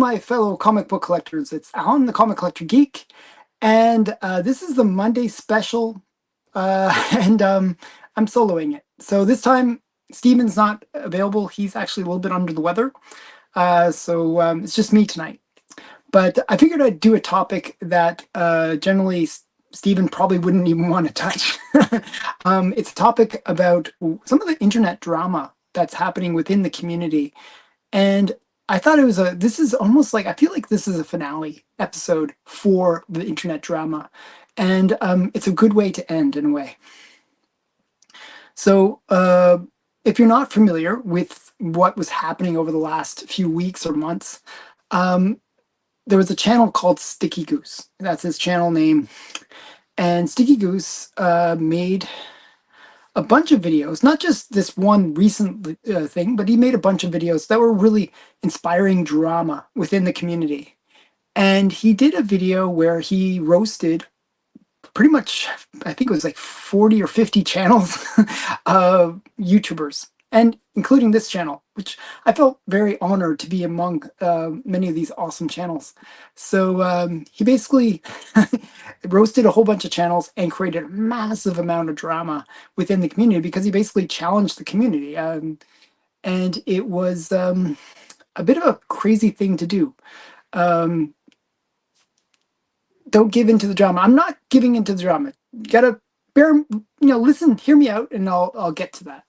my fellow comic book collectors. It's Alan, the Comic Collector Geek, and this is the Monday special, and I'm soloing it. So this time, Steven's not available. He's actually a little bit under the weather, so it's just me tonight. But I figured I'd do a topic that generally Steven probably wouldn't even want to touch. It's a topic about some of the internet drama that's happening within the community. And I thought this is almost like, I feel like this is a finale episode for the internet drama. And it's a good way to end in a way. So if you're not familiar with what was happening over the last few weeks or months, there was a channel called Sticky Goose. That's his channel name. And Sticky Goose made a bunch of videos, not just this one recent thing, but he made a bunch of videos that were really inspiring drama within the community. And he did a video where he roasted pretty much, I think it was like 40 or 50 channels of YouTubers, and including this channel, which I felt very honored to be among many of these awesome channels. So he basically roasted a whole bunch of channels and created a massive amount of drama within the community because he basically challenged the community. And it was a bit of a crazy thing to do. Don't give into the drama. I'm not giving into the drama. You gotta listen, hear me out, and I'll get to that.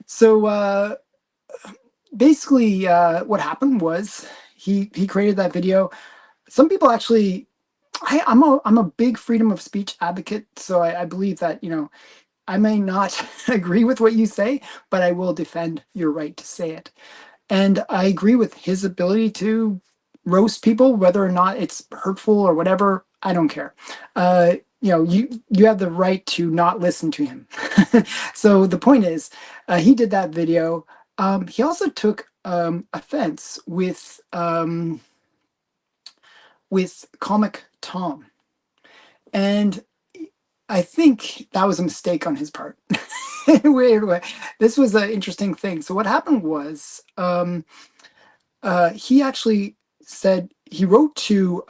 So basically, what happened was he created that video. Some people actually, I'm a big freedom of speech advocate, so I believe that I may not agree with what you say, but I will defend your right to say it. And I agree with his ability to roast people, whether or not it's hurtful or whatever. I don't care. You have the right to not listen to him. So the point is, he did that video. He also took offense with Comic Tom, and I think that was a mistake on his part. Wait. This was an interesting thing. So what happened was, he actually said he wrote to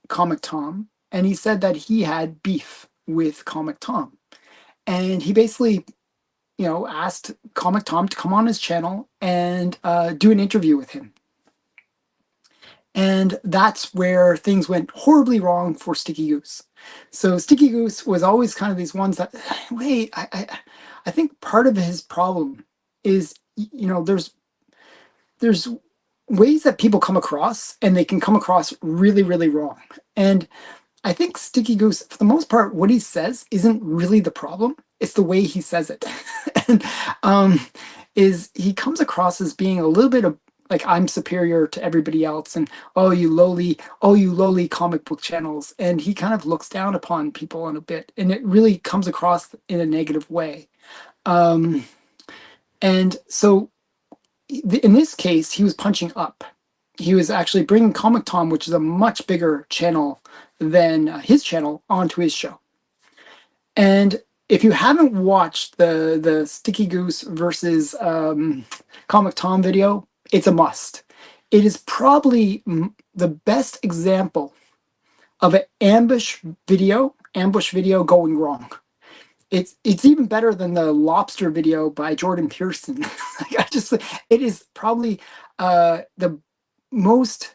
Comic Tom, and he said that he had beef with Comic Tom, and he basically asked Comic Tom to come on his channel and do an interview with him. And that's where things went horribly wrong for Sticky Goose. So Sticky Goose was always kind of these ones that, wait, I think part of his problem is, there's ways that people come across, and they can come across really, really wrong. And I think Sticky Goose, for the most part, what he says isn't really the problem. It's the way he says it. And he comes across as being a little bit of like, I'm superior to everybody else, and oh you lowly comic book channels. And he kind of looks down upon people in a bit, and it really comes across in a negative way. And so in this case, he was punching up. He was actually bringing Comic Tom, which is a much bigger channel than his channel, onto his show. And if you haven't watched the Sticky Goose versus Comic Tom video, it's a must. It is probably the best example of an ambush video going wrong. It's even better than the lobster video by Jordan Pearson. It is probably the most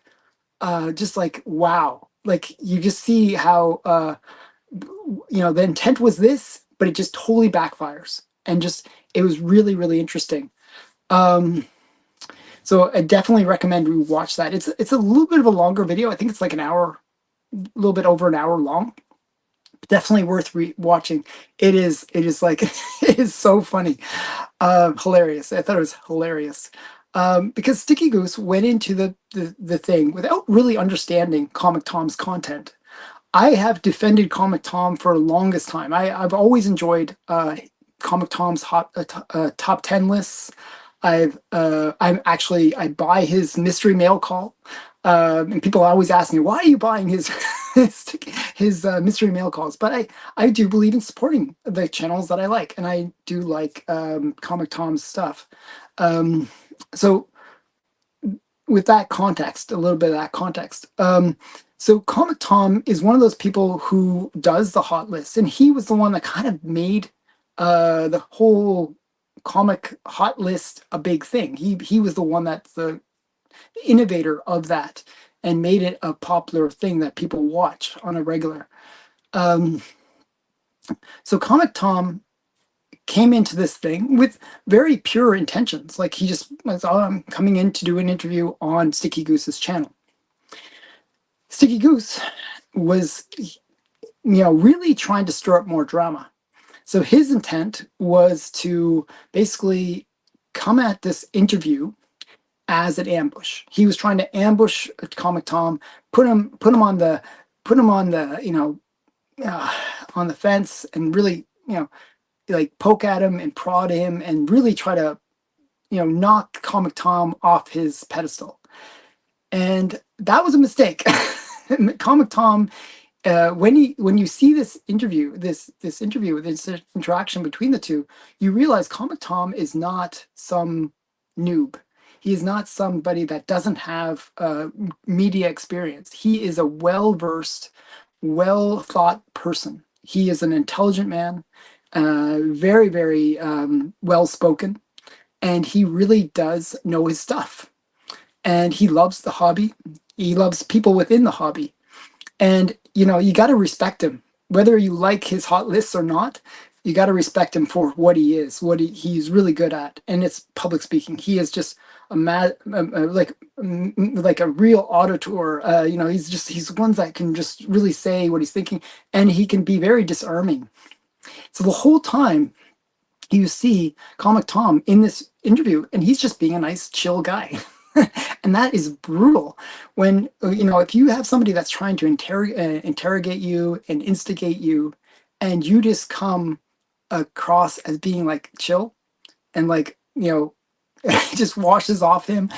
just like, wow. Like, you just see how the intent was this, but it just totally backfires. And it was really, really interesting. So I definitely recommend we watch that. It's a little bit of a longer video. I think it's like an hour, a little bit over an hour long. Definitely worth watching. It is like it is so funny, hilarious. I thought it was hilarious because Sticky Goose went into the thing without really understanding Comic Tom's content. I have defended Comic Tom for the longest time. I've always enjoyed Comic Tom's top 10 lists. I buy his mystery mail call, and people always ask me, why are you buying his mystery mail calls? But I do believe in supporting the channels that I like, and I do like Comic Tom's stuff. So with that context, a little bit of that context. So Comic Tom is one of those people who does the hot list, and he was the one that kind of made the whole comic hot list a big thing. He was the one that's the innovator of that and made it a popular thing that people watch on a regular. Um, so Comic Tom came into this thing with very pure intentions. Like he just was, oh, I'm coming in to do an interview on Sticky Goose's channel. Sticky Goose was, really trying to stir up more drama. So his intent was to basically come at this interview as an ambush. He was trying to ambush Comic Tom, put him on the, uh, on the fence, and really, like poke at him and prod him and really try to, knock Comic Tom off his pedestal. And that was a mistake. Comic Tom, when you see this interview, this interaction between the two, you realize Comic Tom is not some noob. He is not somebody that doesn't have media experience. He is a well-versed, well-thought person. He is an intelligent man, very, very well-spoken, and he really does know his stuff. And he loves the hobby. He loves people within the hobby. And, you got to respect him. Whether you like his hot lists or not, you got to respect him for what he is, what he's really good at. And it's public speaking. He is just a mad, like a real auditor. He's ones that can just really say what he's thinking. And he can be very disarming. So the whole time you see Comic Tom in this interview, and he's just being a nice, chill guy. And that is brutal when, if you have somebody that's trying to interrogate you and instigate you, and you just come across as being like chill and like, it just washes off him,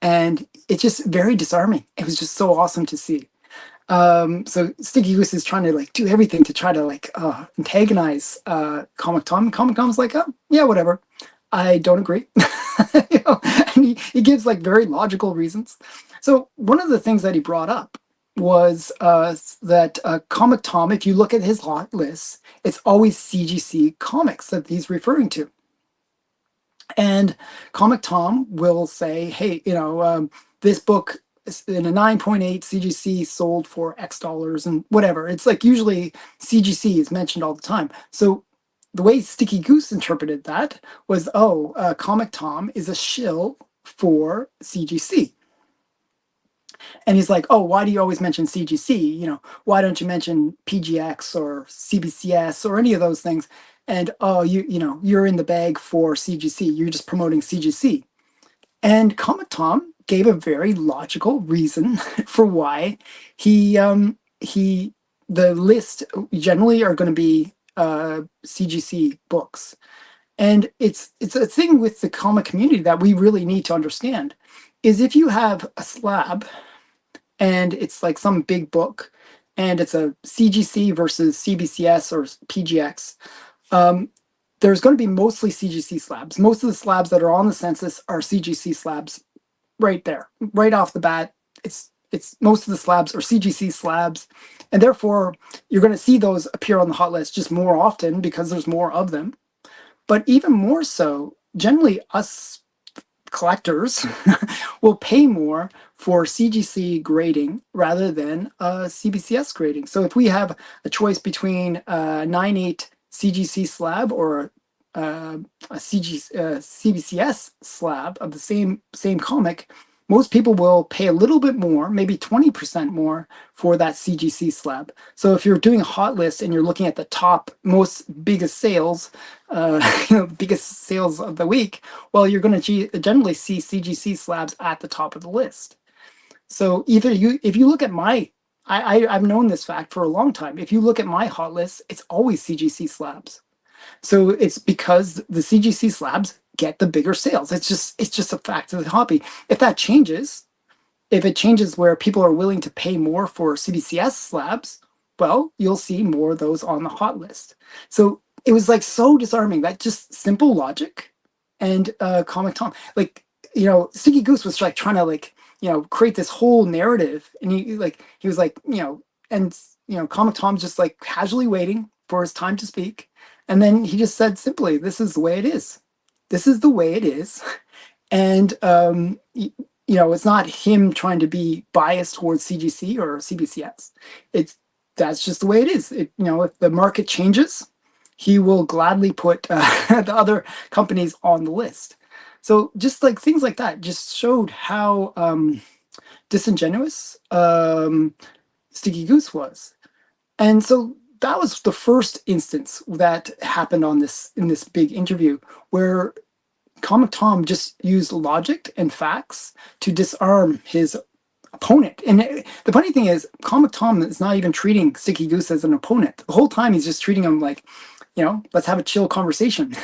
and it's just very disarming. It was just so awesome to see. So Sticky Goose is trying to like do everything to try to like antagonize Comic Tom. And Comic Tom's like, oh yeah, whatever. I don't agree. And he gives like very logical reasons. So one of the things that he brought up was that Comic Tom, if you look at his hot list, it's always CGC comics that he's referring to. And Comic Tom will say, hey, this book in a 9.8 CGC sold for X dollars and whatever. It's like usually CGC is mentioned all the time. So the way Sticky Goose interpreted that was, Comic Tom is a shill for CGC. And he's like, oh, why do you always mention CGC? Why don't you mention PGX or CBCS or any of those things? And, you're in the bag for CGC. You're just promoting CGC. And Comic Tom gave a very logical reason for why the list generally are going to be CGC books. And it's a thing with the comic community that we really need to understand is if you have a slab and it's like some big book and it's a CGC versus CBCS or PGX, there's going to be mostly CGC slabs. Most of the slabs that are on the census are CGC slabs right there, right off the bat. It's most of the slabs are CGC slabs, and therefore you're going to see those appear on the hot list just more often because there's more of them. But even more so, generally us collectors will pay more for CGC grading rather than CBCS grading. So if we have a choice between a 9.8 CGC slab or a CBCS slab of the same comic, most people will pay a little bit more, maybe 20% more for that CGC slab. So if you're doing a hot list and you're looking at the top biggest sales, biggest sales of the week, well, you're going to generally see CGC slabs at the top of the list. So if you look at I've known this fact for a long time. If you look at my hot list, it's always CGC slabs. So it's because the CGC slabs get the bigger sales. It's just a fact of the hobby. If it changes where people are willing to pay more for CBCS slabs, well, you'll see more of those on the hot list. So it was like so disarming, that just simple logic. And Comic Tom, like, Sticky Goose was like trying to like, create this whole narrative. And he was like, and Comic Tom's just like casually waiting for his time to speak. And then he just said simply, this is the way it is. This is the way it is. And it's not him trying to be biased towards CGC or CBCS. It's That's just the way it is. If the market changes, he will gladly put the other companies on the list. So just like things like that just showed how disingenuous Sticky Goose was. And so that was the first instance that happened in this big interview where Comic Tom just used logic and facts to disarm his opponent. And the funny thing is, Comic Tom is not even treating Sticky Goose as an opponent. The whole time he's just treating him like, let's have a chill conversation.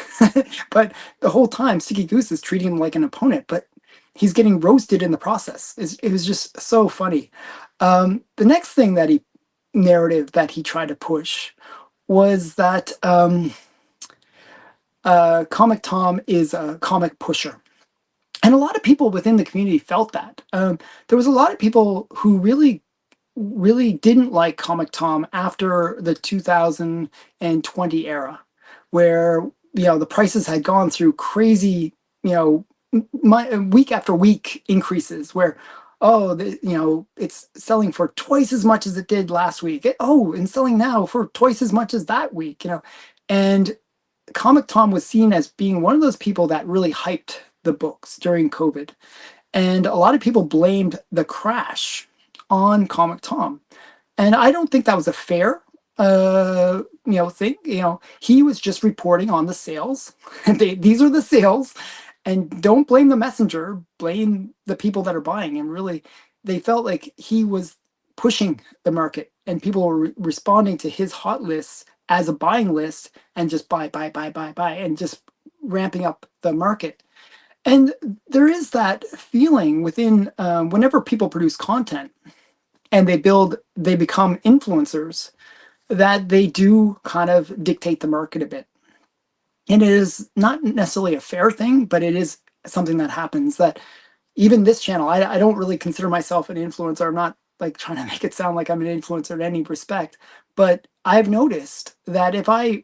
But the whole time Sticky Goose is treating him like an opponent, but he's getting roasted in the process. It was just so funny. The next thing narrative that he tried to push was that Comic Tom is a comic pusher. And a lot of people within the community felt that. There was a lot of people who really, really didn't like Comic Tom after the 2020 era, where the prices had gone through crazy, week after week increases. Where it's selling for twice as much as it did last week. And selling now for twice as much as that week. And Comic Tom was seen as being one of those people that really hyped the books during COVID. And a lot of people blamed the crash on Comic Tom. And I don't think that was a fair thing. He was just reporting on the sales. These are the sales. And don't blame the messenger, blame the people that are buying. And really, they felt like he was pushing the market and people were responding to his hot lists as a buying list and just buy, and just ramping up the market. And there is that feeling within whenever people produce content and they become influencers, that they do kind of dictate the market a bit. And it is not necessarily a fair thing, but it is something that happens. That even this channel, I don't really consider myself an influencer. I'm not like trying to make it sound like I'm an influencer in any respect, but I've noticed that if I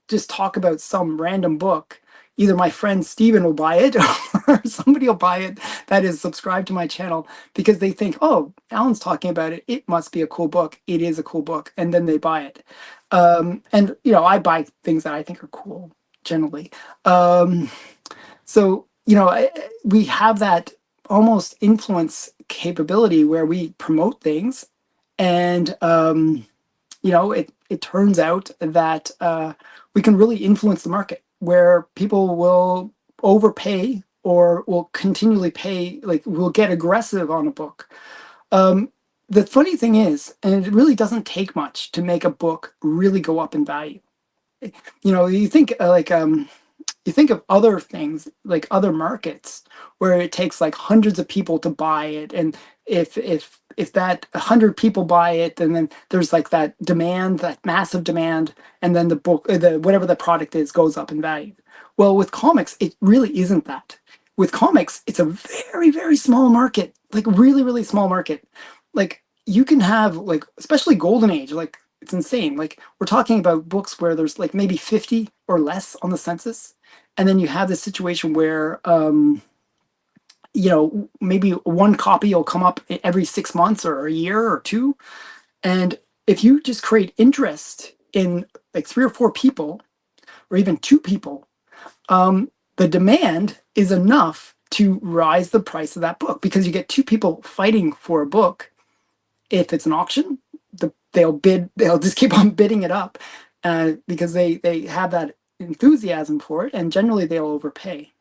just talk about some random book, either my friend Steven will buy it or somebody will buy it that is subscribed to my channel because they think, oh, Alan's talking about it. It must be a cool book. It is a cool book. And then they buy it. And I buy things that I think are cool generally. So we have that almost influence capability where we promote things and, it turns out that we can really influence the market where people will overpay or will continually pay, will get aggressive on a book. The funny thing is, and it really doesn't take much to make a book really go up in value. You think you think of other things like other markets where it takes like hundreds of people to buy it, and if that 100 people buy it, and then there's like that demand, that massive demand, and then the book, whatever the product is, goes up in value. Well, with comics, it really isn't that. With comics, it's a very, very small market, like really, really small market. Like you can have especially Golden Age, it's insane. Like we're talking about books where there's like maybe 50 or less on the census. And then you have this situation where, maybe one copy will come up every 6 months or a year or two. And if you just create interest in like 3 or 4 people or even 2 people, the demand is enough to rise the price of that book because you get 2 people fighting for a book. If it's an auction, they'll just keep on bidding it up because they have that enthusiasm for it, and generally they'll overpay.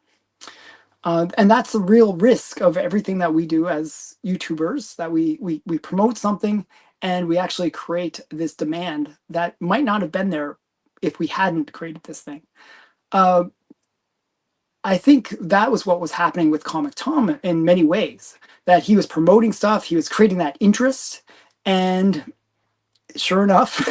And that's the real risk of everything that we do as YouTubers, that we promote something and we actually create this demand that might not have been there if we hadn't created this thing. I think that was what was happening with Comic Tom in many ways, that he was promoting stuff, he was creating that interest, and sure enough,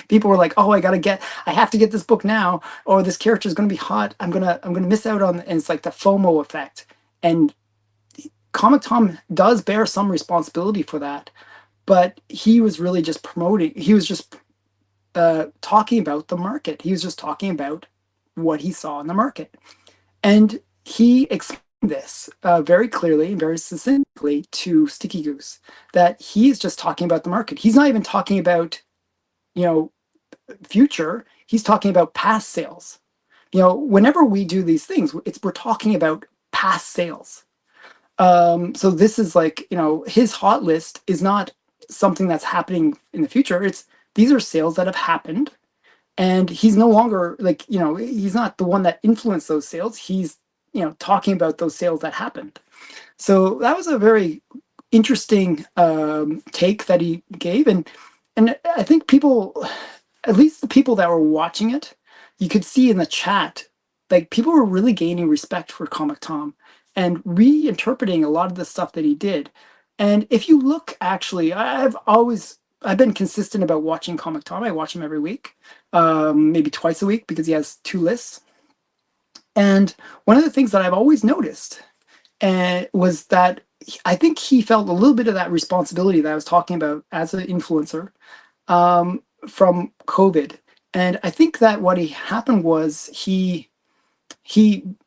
people were like, "Oh, I have to get this book now, or this character is going to be hot. I'm gonna miss out on." And it's like the FOMO effect, and Comic Tom does bear some responsibility for that, but he was really just promoting. He was just talking about the market. He was just talking about what he saw in the market, and he explained this very clearly and very succinctly to Sticky Goose, that he's just talking about the market. He's not even talking about, you know, future. He's talking about past sales. Whenever we do these things, we're talking about past sales. So this is like, his hot list is not something that's happening in the future. These are sales that have happened, and he's no longer like, he's not the one that influenced those sales. He's, talking about those sales that happened. So that was a very interesting take that he gave, and I think people, at least the people that were watching it, you could see in the chat, like people were really gaining respect for Comic Tom and reinterpreting a lot of the stuff that he did. And if you look, actually, I've been consistent about watching Comic Tom. I watch him every week, maybe twice a week, because he has two lists. And one of the things that I've always noticed was that I think he felt a little bit of that responsibility that I was talking about as an influencer, from COVID. And I think that what happened was he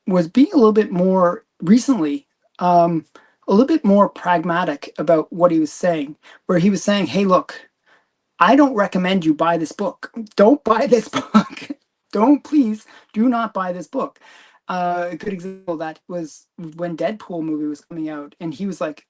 was being a little bit more recently, a little bit more pragmatic about what he was saying, where he was saying, hey, look, I don't recommend you buy this book. Don't buy this book. Please do not buy this book. A good example of that was when Deadpool movie was coming out, and he was like,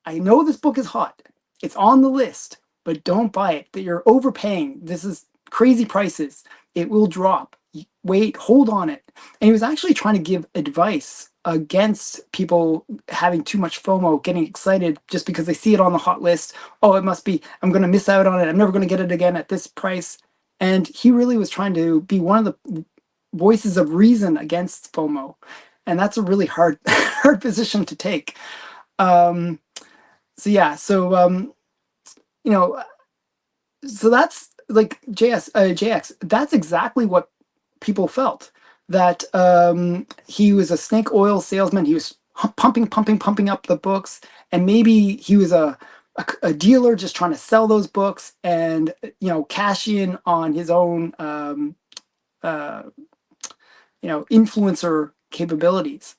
I know this book is hot. It's on the list, but don't buy it. That you're overpaying. This is crazy prices. It will drop. Wait, hold on it. And he was actually trying to give advice against people having too much FOMO, getting excited just because they see it on the hot list. Oh, it must be, I'm going to miss out on it. I'm never going to get it again at this price. And he really was trying to be one of the voices of reason against FOMO. And that's a really hard position to take. So yeah, so so that's like JX. That's exactly what people felt. That he was a snake oil salesman. He was pumping up the books, and maybe he was a dealer just trying to sell those books and cash in on his own influencer capabilities.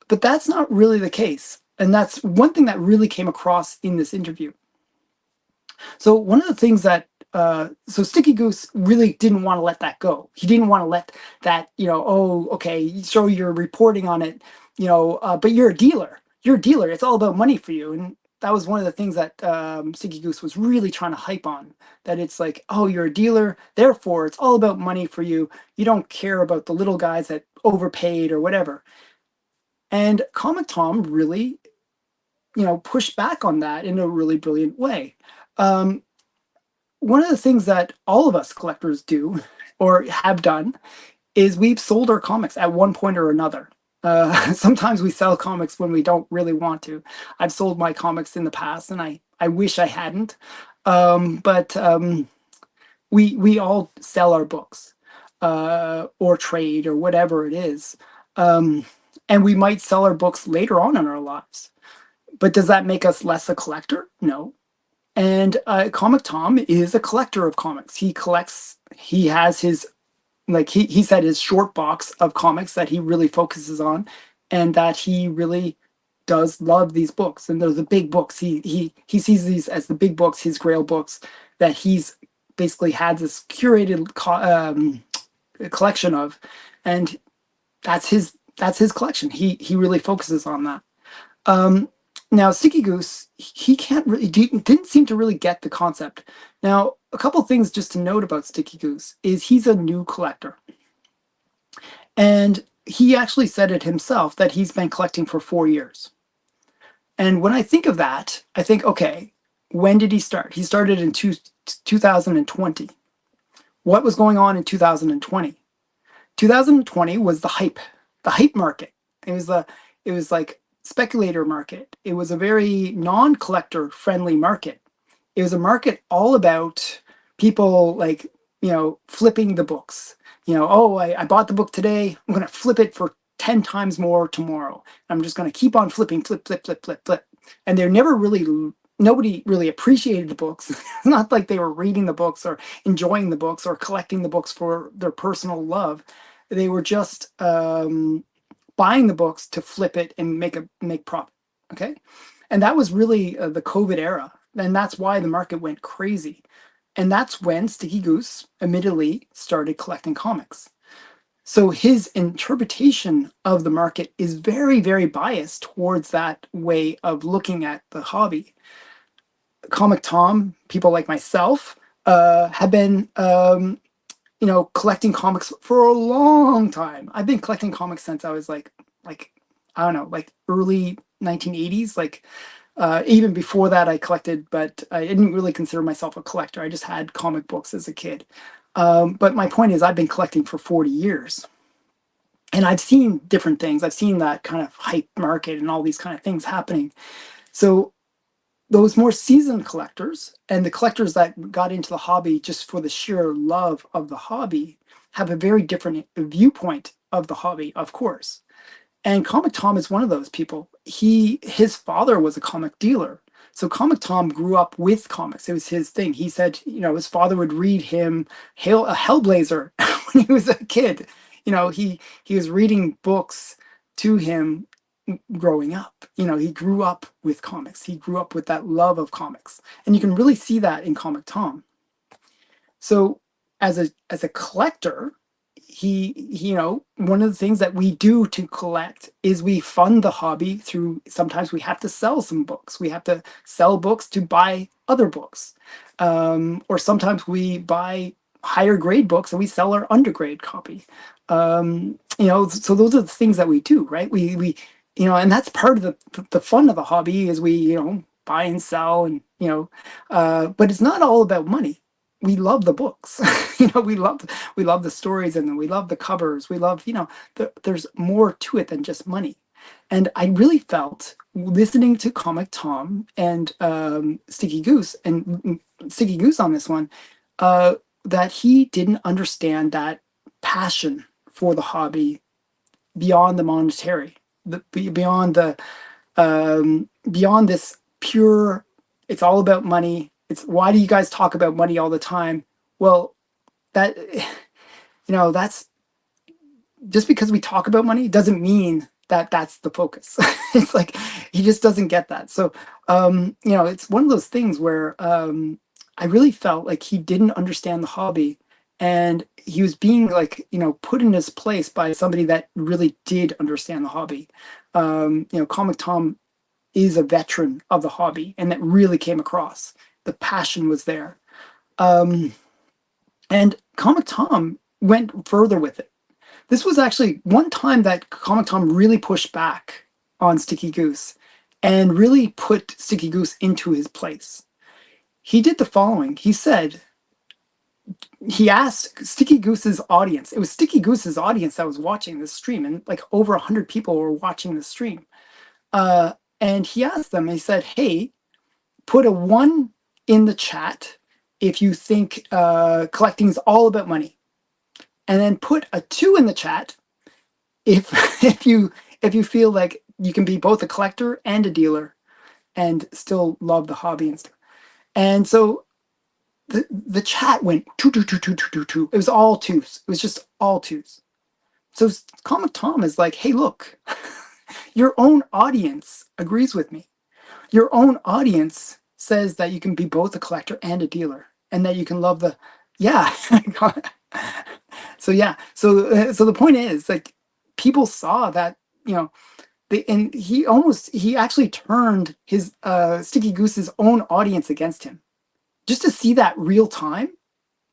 But that's not really the case. And that's one thing that really came across in this interview. So one of the things that, so Sticky Goose really didn't want to let that go. He didn't want to let that, oh, okay, so you're reporting on it, but you're a dealer. You're a dealer. It's all about money for you. And that was one of the things that Sticky Goose was really trying to hype on. That it's like, oh, you're a dealer, therefore it's all about money for you. You don't care about the little guys that overpaid or whatever. And Comic Tom really, pushed back on that in a really brilliant way. One of the things that all of us collectors do or have done is we've sold our comics at one point or another. Sometimes we sell comics when we don't really want to. I've sold my comics in the past, and I wish I hadn't. But we all sell our books or trade or whatever it is. And we might sell our books later on in our lives. But does that make us less a collector? No. And Comic Tom is a collector of comics. He has his, like he said, his short box of comics that he really focuses on, and that he really does love these books. And they're the big books. He sees these as the big books, his grail books, that he's basically had this curated collection of. And that's his collection. He really focuses on that. Now, Sticky Goose, he didn't seem to really get the concept. Now, a couple things just to note about Sticky Goose is he's a new collector. And he actually said it himself that he's been collecting for 4 years. And when I think of that, I think, okay, when did he start? He started in 2020. What was going on in 2020? 2020 was the hype market. It was like speculator market. It was a very non-collector friendly market. It was a market all about people like, flipping the books. Oh, I bought the book today. I'm going to flip it for 10 times more tomorrow. I'm just going to keep on flipping, flip, flip, flip, flip, flip. And they're never really, nobody really appreciated the books. It's not like they were reading the books or enjoying the books or collecting the books for their personal love. They were just buying the books to flip it and make profit. Okay. And that was really the COVID era. And that's why the market went crazy. And that's when Sticky Goose admittedly started collecting comics. So his interpretation of the market is very, very biased towards that way of looking at the hobby. Comic Tom, people like myself, have been, collecting comics for a long time. I've been collecting comics since I was like I don't know, like early 1980s. Like even before that, I collected, but I didn't really consider myself a collector. I just had comic books as a kid. But my point is, I've been collecting for 40 years. And I've seen different things. I've seen that kind of hype market and all these kind of things happening. So those more seasoned collectors and the collectors that got into the hobby just for the sheer love of the hobby have a very different viewpoint of the hobby, of course. And Comic Tom is one of those people. His father was a comic dealer. So Comic Tom grew up with comics. It was his thing. He said, his father would read him a Hellblazer when he was a kid. He was reading books to him growing up. He grew up with comics. He grew up with that love of comics. And you can really see that in Comic Tom. So as a collector, one of the things that we do to collect is we fund the hobby through, sometimes we have to sell some books. We have to sell books to buy other books. Or sometimes we buy higher grade books and we sell our undergrade copy. So those are the things that we do, right? We and that's part of the fun of the hobby is we, buy and sell and, but it's not all about money. We love the books. We love the stories and we love the covers. We love, there's more to it than just money. And I really felt listening to Comic Tom and Sticky Goose on this one, that he didn't understand that passion for the hobby beyond the monetary, beyond this pure, it's all about money. It's why do you guys talk about money all the time? Well, that's just because we talk about money doesn't mean that that's the focus. It's like he just doesn't get that. So it's one of those things where I really felt like he didn't understand the hobby, and he was being put in his place by somebody that really did understand the hobby. Comic Tom is a veteran of the hobby, and that really came across. The passion was there. And Comic Tom went further with it. This was actually one time that Comic Tom really pushed back on Sticky Goose and really put Sticky Goose into his place. He did the following. He asked Sticky Goose's audience. It was Sticky Goose's audience that was watching this stream, and like over 100 people were watching the stream. And he asked them, he said, hey, put a 1 in the chat if you think collecting is all about money, and then put a 2 in the chat if you feel like you can be both a collector and a dealer and still love the hobby and stuff. And so the chat went 2, 2, 2, 2, 2, 2, 2. It was all 2s. It was just all 2s. So Comic Tom is like, hey, look, your own audience agrees with me. Your own audience says that you can be both a collector and a dealer, and that you can love the, yeah. So the point is, like, people saw that, and he actually turned his Sticky Goose's own audience against him. Just to see that real time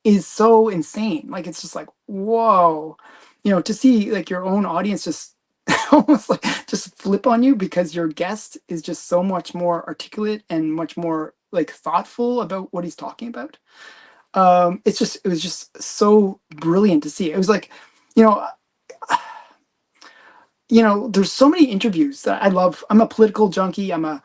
is so insane. Like, it's just like, whoa, to see like your own audience just almost like just flip on you because your guest is just so much more articulate and much more like thoughtful about what he's talking about. It was just so brilliant to see. It was like, there's so many interviews that I love. I'm a political junkie. I'm a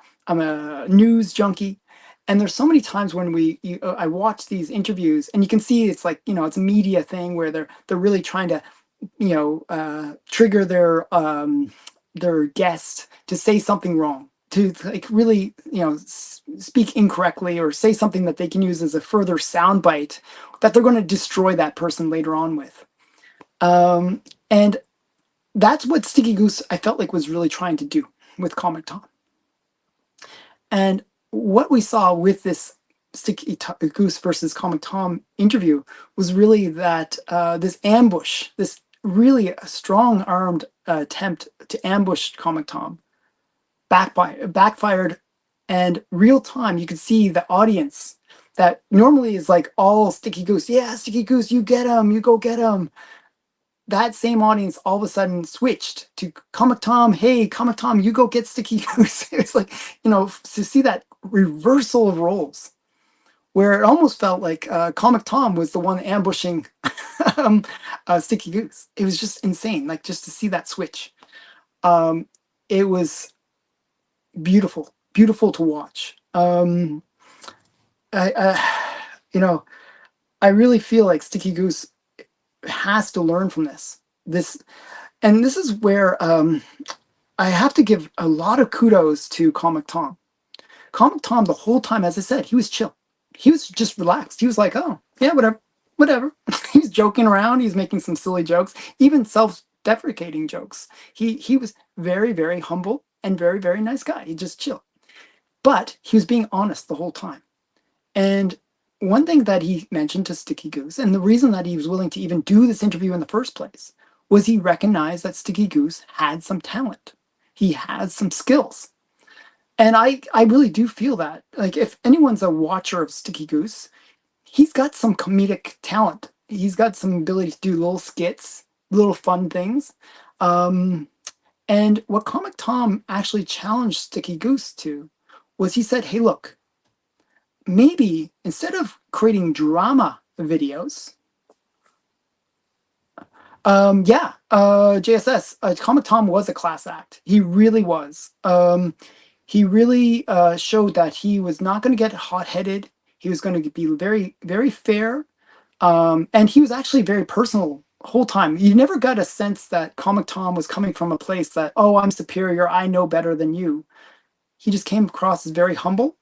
news junkie. And there's so many times when I watch these interviews, and you can see it's like, it's a media thing where they're really trying to trigger their guest to say something wrong, to like really, speak incorrectly or say something that they can use as a further soundbite that they're going to destroy that person later on with. And that's what Sticky Goose, I felt like, was really trying to do with Comic Tom. And what we saw with this Goose versus Comic Tom interview was really that this ambush, this really strong-armed attempt to ambush Comic Tom, backfired, and real time you could see the audience that normally is like all Sticky Goose, yeah, Sticky Goose, you get him, you go get him. That same audience all of a sudden switched to Comic Tom. Hey, Comic Tom, you go get Sticky Goose. It's like, to see that reversal of roles where it almost felt like Comic Tom was the one ambushing Sticky Goose. It was just insane, like just to see that switch. It was beautiful, beautiful to watch. I really feel like Sticky Goose has to learn from this, and this is where I have to give a lot of kudos to Comic Tom. Comic Tom, the whole time, as I said, he was chill. He was just relaxed. He was like, oh yeah, whatever. He's joking around. He's making some silly jokes, even self-deprecating jokes. He was very, very humble and very, very nice guy. He just chilled, but he was being honest the whole time. And one thing that he mentioned to Sticky Goose, and the reason that he was willing to even do this interview in the first place, was he recognized that Sticky Goose had some talent. He had some skills. And I really do feel that. Like, if anyone's a watcher of Sticky Goose, he's got some comedic talent. He's got some ability to do little skits, little fun things. And what Comic Tom actually challenged Sticky Goose to was, he said, hey, look, maybe instead of creating drama videos, JSS, Comic Tom was a class act. He really was. He really showed that he was not going to get hot-headed. He was going to be very, very fair. And he was actually very personal the whole time. You never got a sense that Comic Tom was coming from a place that, oh, I'm superior, I know better than you. He just came across as very humble,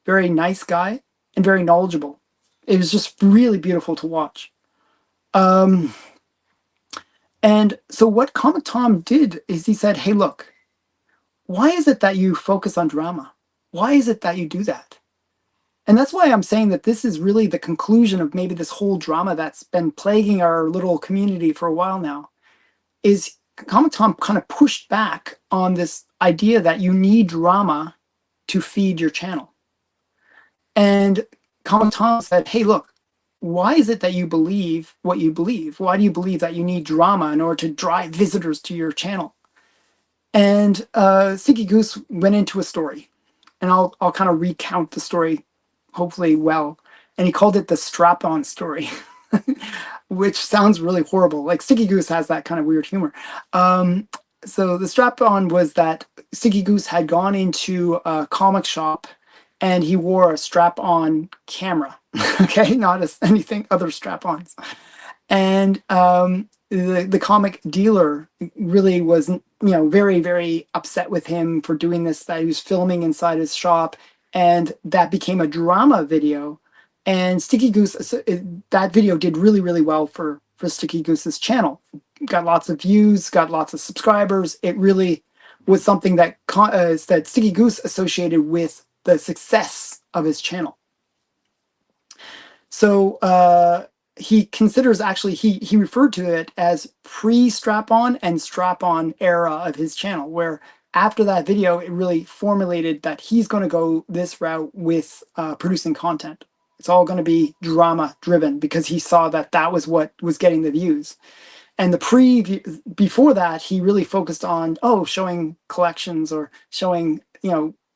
very nice guy, and very knowledgeable. It was just really beautiful to watch. And so what Comic Tom did is he said, hey, look, why is it that you focus on drama? Why is it that you do that? And that's why I'm saying that this is really the conclusion of maybe this whole drama that's been plaguing our little community for a while now, is Comic Tom kind of pushed back on this idea that you need drama to feed your channel. And Comic Tom said, hey, look, why is it that you believe what you believe? Why do you believe that you need drama in order to drive visitors to your channel? And Sticky Goose went into a story, and I'll kind of recount the story, hopefully well. And he called it the strap-on story, which sounds really horrible. Like, Sticky Goose has that kind of weird humor. So the strap-on was that Sticky Goose had gone into a comic shop, and he wore a strap-on camera. Okay, not as anything other strap-ons. And the comic dealer really was, very, very upset with him for doing this, that he was filming inside his shop, and that became a drama video. And Sticky Goose, that video did really, really well for Sticky Goose's channel. Got lots of views, got lots of subscribers. It really was something that that Sticky Goose associated with the success of his channel. So he considers, actually, he referred to it as pre-strap-on and strap-on era of his channel, where after that video, it really formulated that he's going to go this route with producing content. It's all going to be drama driven, because he saw that that was what was getting the views. And before that, he really focused on, showing collections, or showing,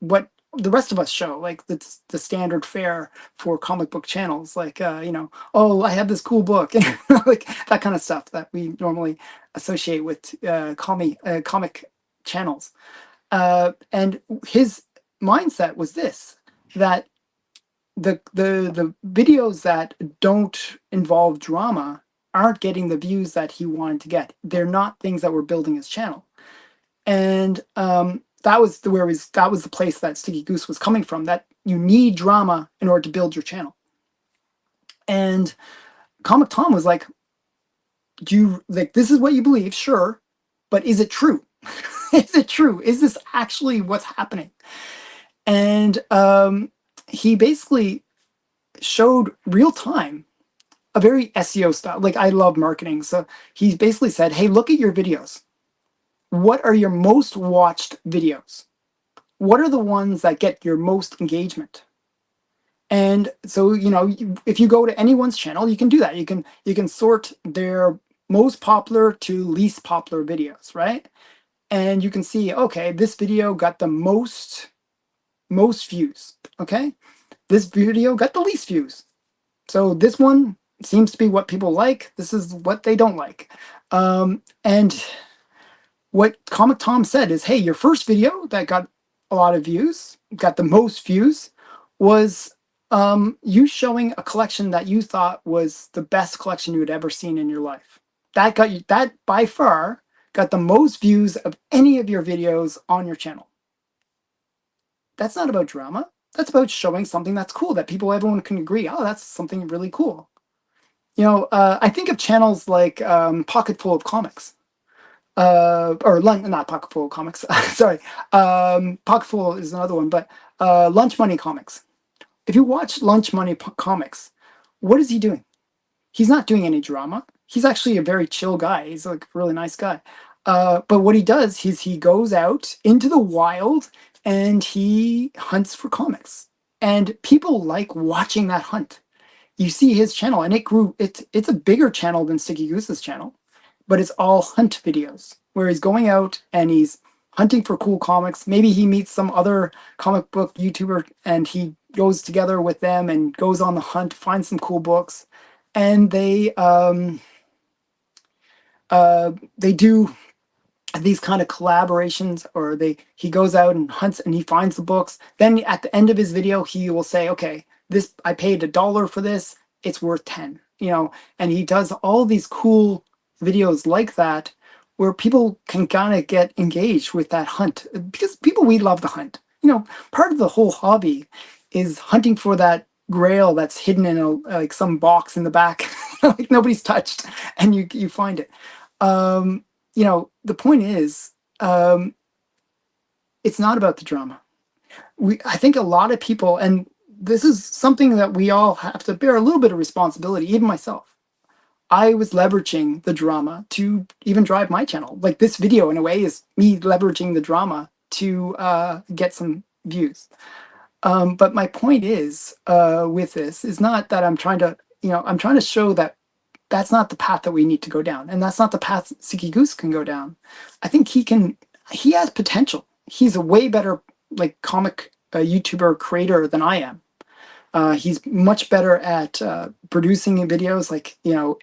what the rest of us show, like the standard fare for comic book channels, like, I have this cool book, like that kind of stuff that we normally associate with comic channels. And his mindset was this, that the videos that don't involve drama aren't getting the views that he wanted to get. They're not things that were building his channel. And that was the place that Sticky Goose was coming from, that you need drama in order to build your channel. And Comic Tom was like, do you like, this is what you believe, sure, but is it true? Is it true? Is this actually what's happening? And he basically showed real time a very SEO style. Like, I love marketing. So he basically said, hey, look at your videos. What are your most watched videos? What are the ones that get your most engagement? And so, if you go to anyone's channel, you can do that. You can sort their most popular to least popular videos, right? And you can see, okay, this video got the most views. Okay, this video got the least views. So this one seems to be what people like. This is what they don't like. And what Comic Tom said is, hey, your first video that got a lot of views, got the most views, was you showing a collection that you thought was the best collection you had ever seen in your life. That by far got the most views of any of your videos on your channel. That's not about drama. That's about showing something that's cool, that everyone can agree, oh, that's something really cool. I think of channels like Pocketful of Comics, or not Pocketful of Comics. Sorry, Pocketful is another one, but Lunch Money Comics. If you watch Lunch Money Comics, what is he doing? He's not doing any drama. He's actually a very chill guy. He's like a really nice guy. But what he does is he goes out into the wild and he hunts for comics. And people like watching that hunt. You see his channel, and it grew. It's a bigger channel than Sticky Goose's channel, but it's all hunt videos where he's going out and he's hunting for cool comics. Maybe he meets some other comic book YouTuber and he goes together with them and goes on the hunt, finds some cool books, and they do these kind of collaborations, or he goes out and hunts and he finds the books. Then at the end of his video, he will say, okay, this, I paid $1 for this, it's worth 10, and he does all these cool videos like that where people can kind of get engaged with that hunt, because we love the hunt. Part of the whole hobby is hunting for that grail that's hidden in like some box in the back, like nobody's touched, and you find it. The point is, it's not about the drama. I think a lot of people, and this is something that we all have to bear a little bit of responsibility, even myself. I was leveraging the drama to even drive my channel. Like, this video, in a way, is me leveraging the drama to get some views. But my point is, with this, is not that I'm trying to show that that's not the path that we need to go down, and that's not the path Sticky Goose can go down. I think he has potential. He's a way better comic YouTuber creator than I am. He's much better at producing videos,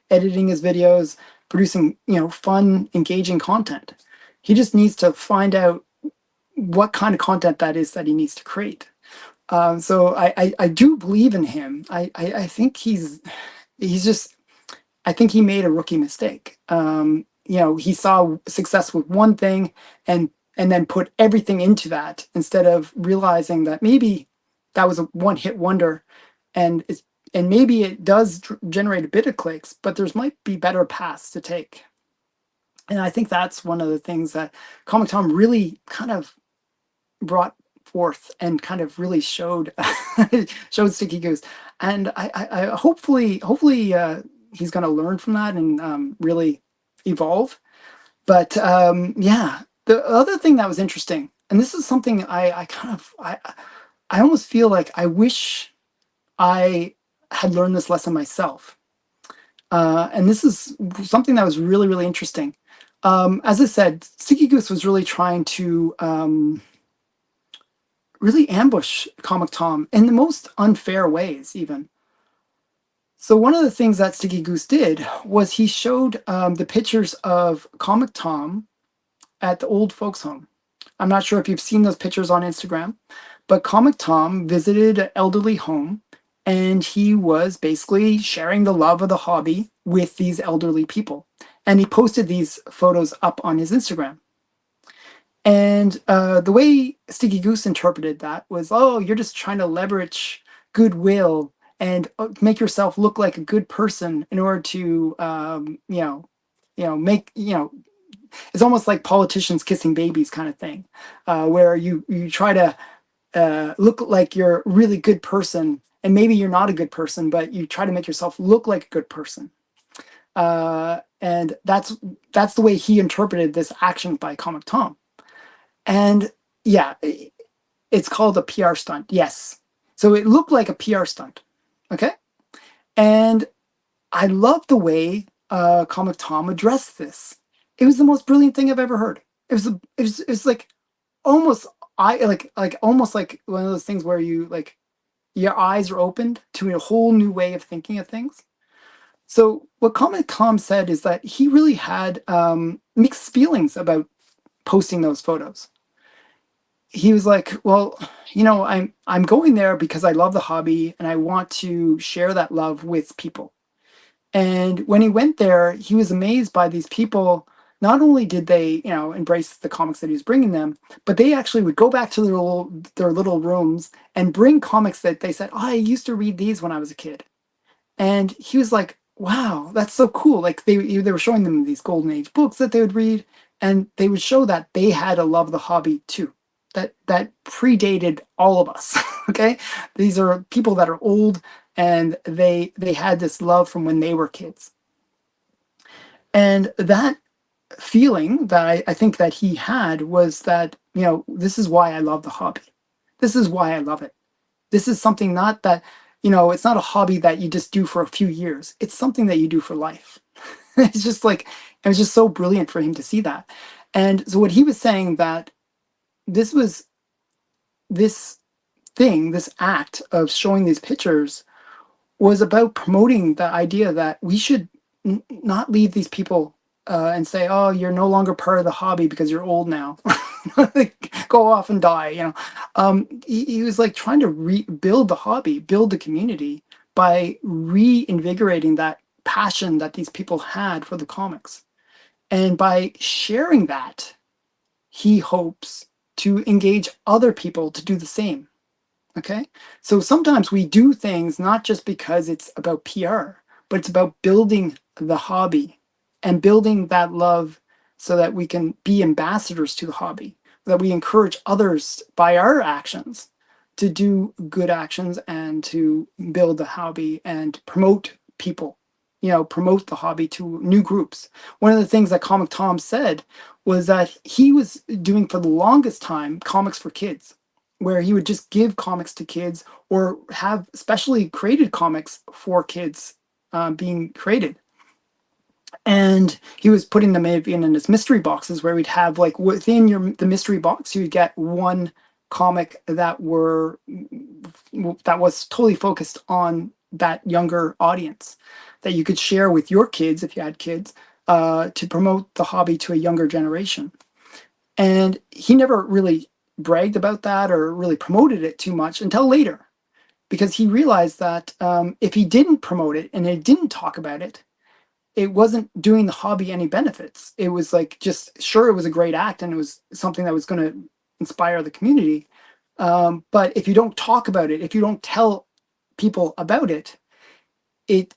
editing his videos, producing fun, engaging content. He just needs to find out what kind of content that is that he needs to create. So I do believe in him. I think he's just, I think he made a rookie mistake. He saw success with one thing and then put everything into that, instead of realizing that maybe that was a one-hit wonder, and maybe it does generate a bit of clicks, but there's might be better paths to take. And I think that's one of the things that Comic Tom really kind of brought forth and kind of really showed Sticky Goose. And I hopefully he's going to learn from that and really evolve. But yeah, the other thing that was interesting, and this is something I almost feel like I wish I had learned this lesson myself. And this is something that was really, really interesting. As I said, Sticky Goose was really trying to really ambush Comic Tom in the most unfair ways, even. So one of the things that Sticky Goose did was he showed the pictures of Comic Tom at the old folks' home. I'm not sure if you've seen those pictures on Instagram, but Comic Tom visited an elderly home, and he was basically sharing the love of the hobby with these elderly people. And he posted these photos up on his Instagram. And the way Sticky Goose interpreted that was, oh, you're just trying to leverage goodwill and make yourself look like a good person in order to, make, it's almost like politicians kissing babies kind of thing, where you try to look like you're a really good person, and maybe you're not a good person, but you try to make yourself look like a good person. And that's the way he interpreted this action by Comic Tom. And yeah, it's called a PR stunt. Yes. So it looked like a PR stunt. Okay. And I love the way Comic Tom addressed this. It was the most brilliant thing I've ever heard. It was like almost almost like one of those things where you like your eyes are opened to a whole new way of thinking of things. So what Comic Tom said is that he really had mixed feelings about posting those photos. He was like, well, I'm going there because I love the hobby and I want to share that love with people. And when he went there, he was amazed by these people. Not only did they, embrace the comics that he was bringing them, but they actually would go back to their little rooms and bring comics that they said, "Oh, I used to read these when I was a kid." And he was like, "Wow, that's so cool!" Like they were showing them these golden age books that they would read, and they would show that they had a love of the hobby too. That predated all of us. Okay, these are people that are old, and they had this love from when they were kids. And that feeling that I think that he had was that, this is why I love the hobby. This is why I love it. This is something not that, it's not a hobby that you just do for a few years. It's something that you do for life. It's just like, it was just so brilliant for him to see that. And so what he was saying that this was this this act of showing these pictures was about promoting the idea that we should not leave these people and say, "Oh, you're no longer part of the hobby because you're old now." Like, go off and die. He was like trying to rebuild the hobby, build the community by reinvigorating that passion that these people had for the comics, and by sharing that, he hopes to engage other people to do the same. Okay. So sometimes we do things not just because it's about PR, but it's about building the hobby and building that love so that we can be ambassadors to the hobby, that we encourage others by our actions to do good actions and to build the hobby and promote people, promote the hobby to new groups. One of the things that Comic Tom said was that he was doing for the longest time comics for kids, where he would just give comics to kids or have specially created comics for kids being created. And he was putting them in his mystery boxes, where we'd have like within the mystery box, you'd get one comic that was totally focused on that younger audience that you could share with your kids if you had kids, to promote the hobby to a younger generation. And he never really bragged about that or really promoted it too much until later, because he realized that if he didn't promote it and he didn't talk about it, it wasn't doing the hobby any benefits. It was like, just sure, it was a great act and it was something that was going to inspire the community. But if you don't talk about it, if you don't tell people about it, it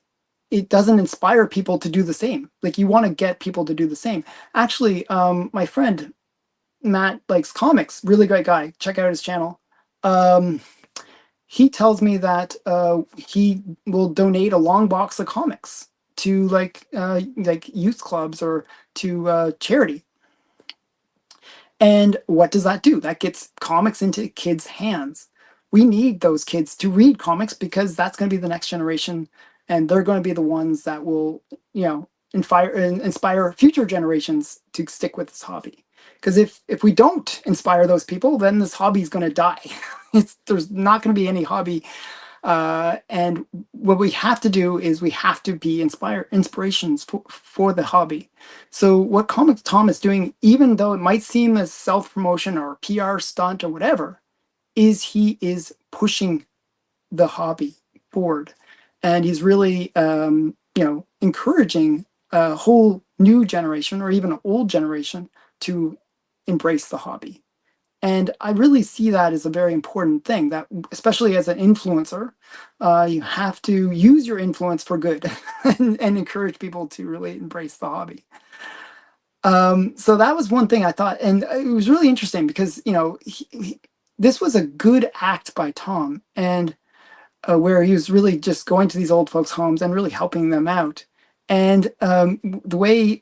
it doesn't inspire people to do the same. Like, you want to get people to do the same. Actually, my friend Matt likes comics, really great guy. Check out his channel. Um, he tells me that he will donate a long box of comics to like youth clubs or to charity. And what does that do? That gets comics into kids' hands. We need those kids to read comics because that's going to be the next generation, and they're going to be the ones that will, inspire future generations to stick with this hobby. Because if we don't inspire those people, then this hobby is going to die. There's not going to be any hobby, and what we have to do is we have to be inspirations for the hobby. So what Comic Tom is doing, even though it might seem as self-promotion or PR stunt or whatever, is he is pushing the hobby forward, and he's really encouraging a whole new generation or even an old generation to embrace the hobby. And I really see that as a very important thing, that especially as an influencer, you have to use your influence for good and encourage people to really embrace the hobby. So that was one thing I thought, and it was really interesting because, this was a good act by Tom, and where he was really just going to these old folks' homes and really helping them out. And the way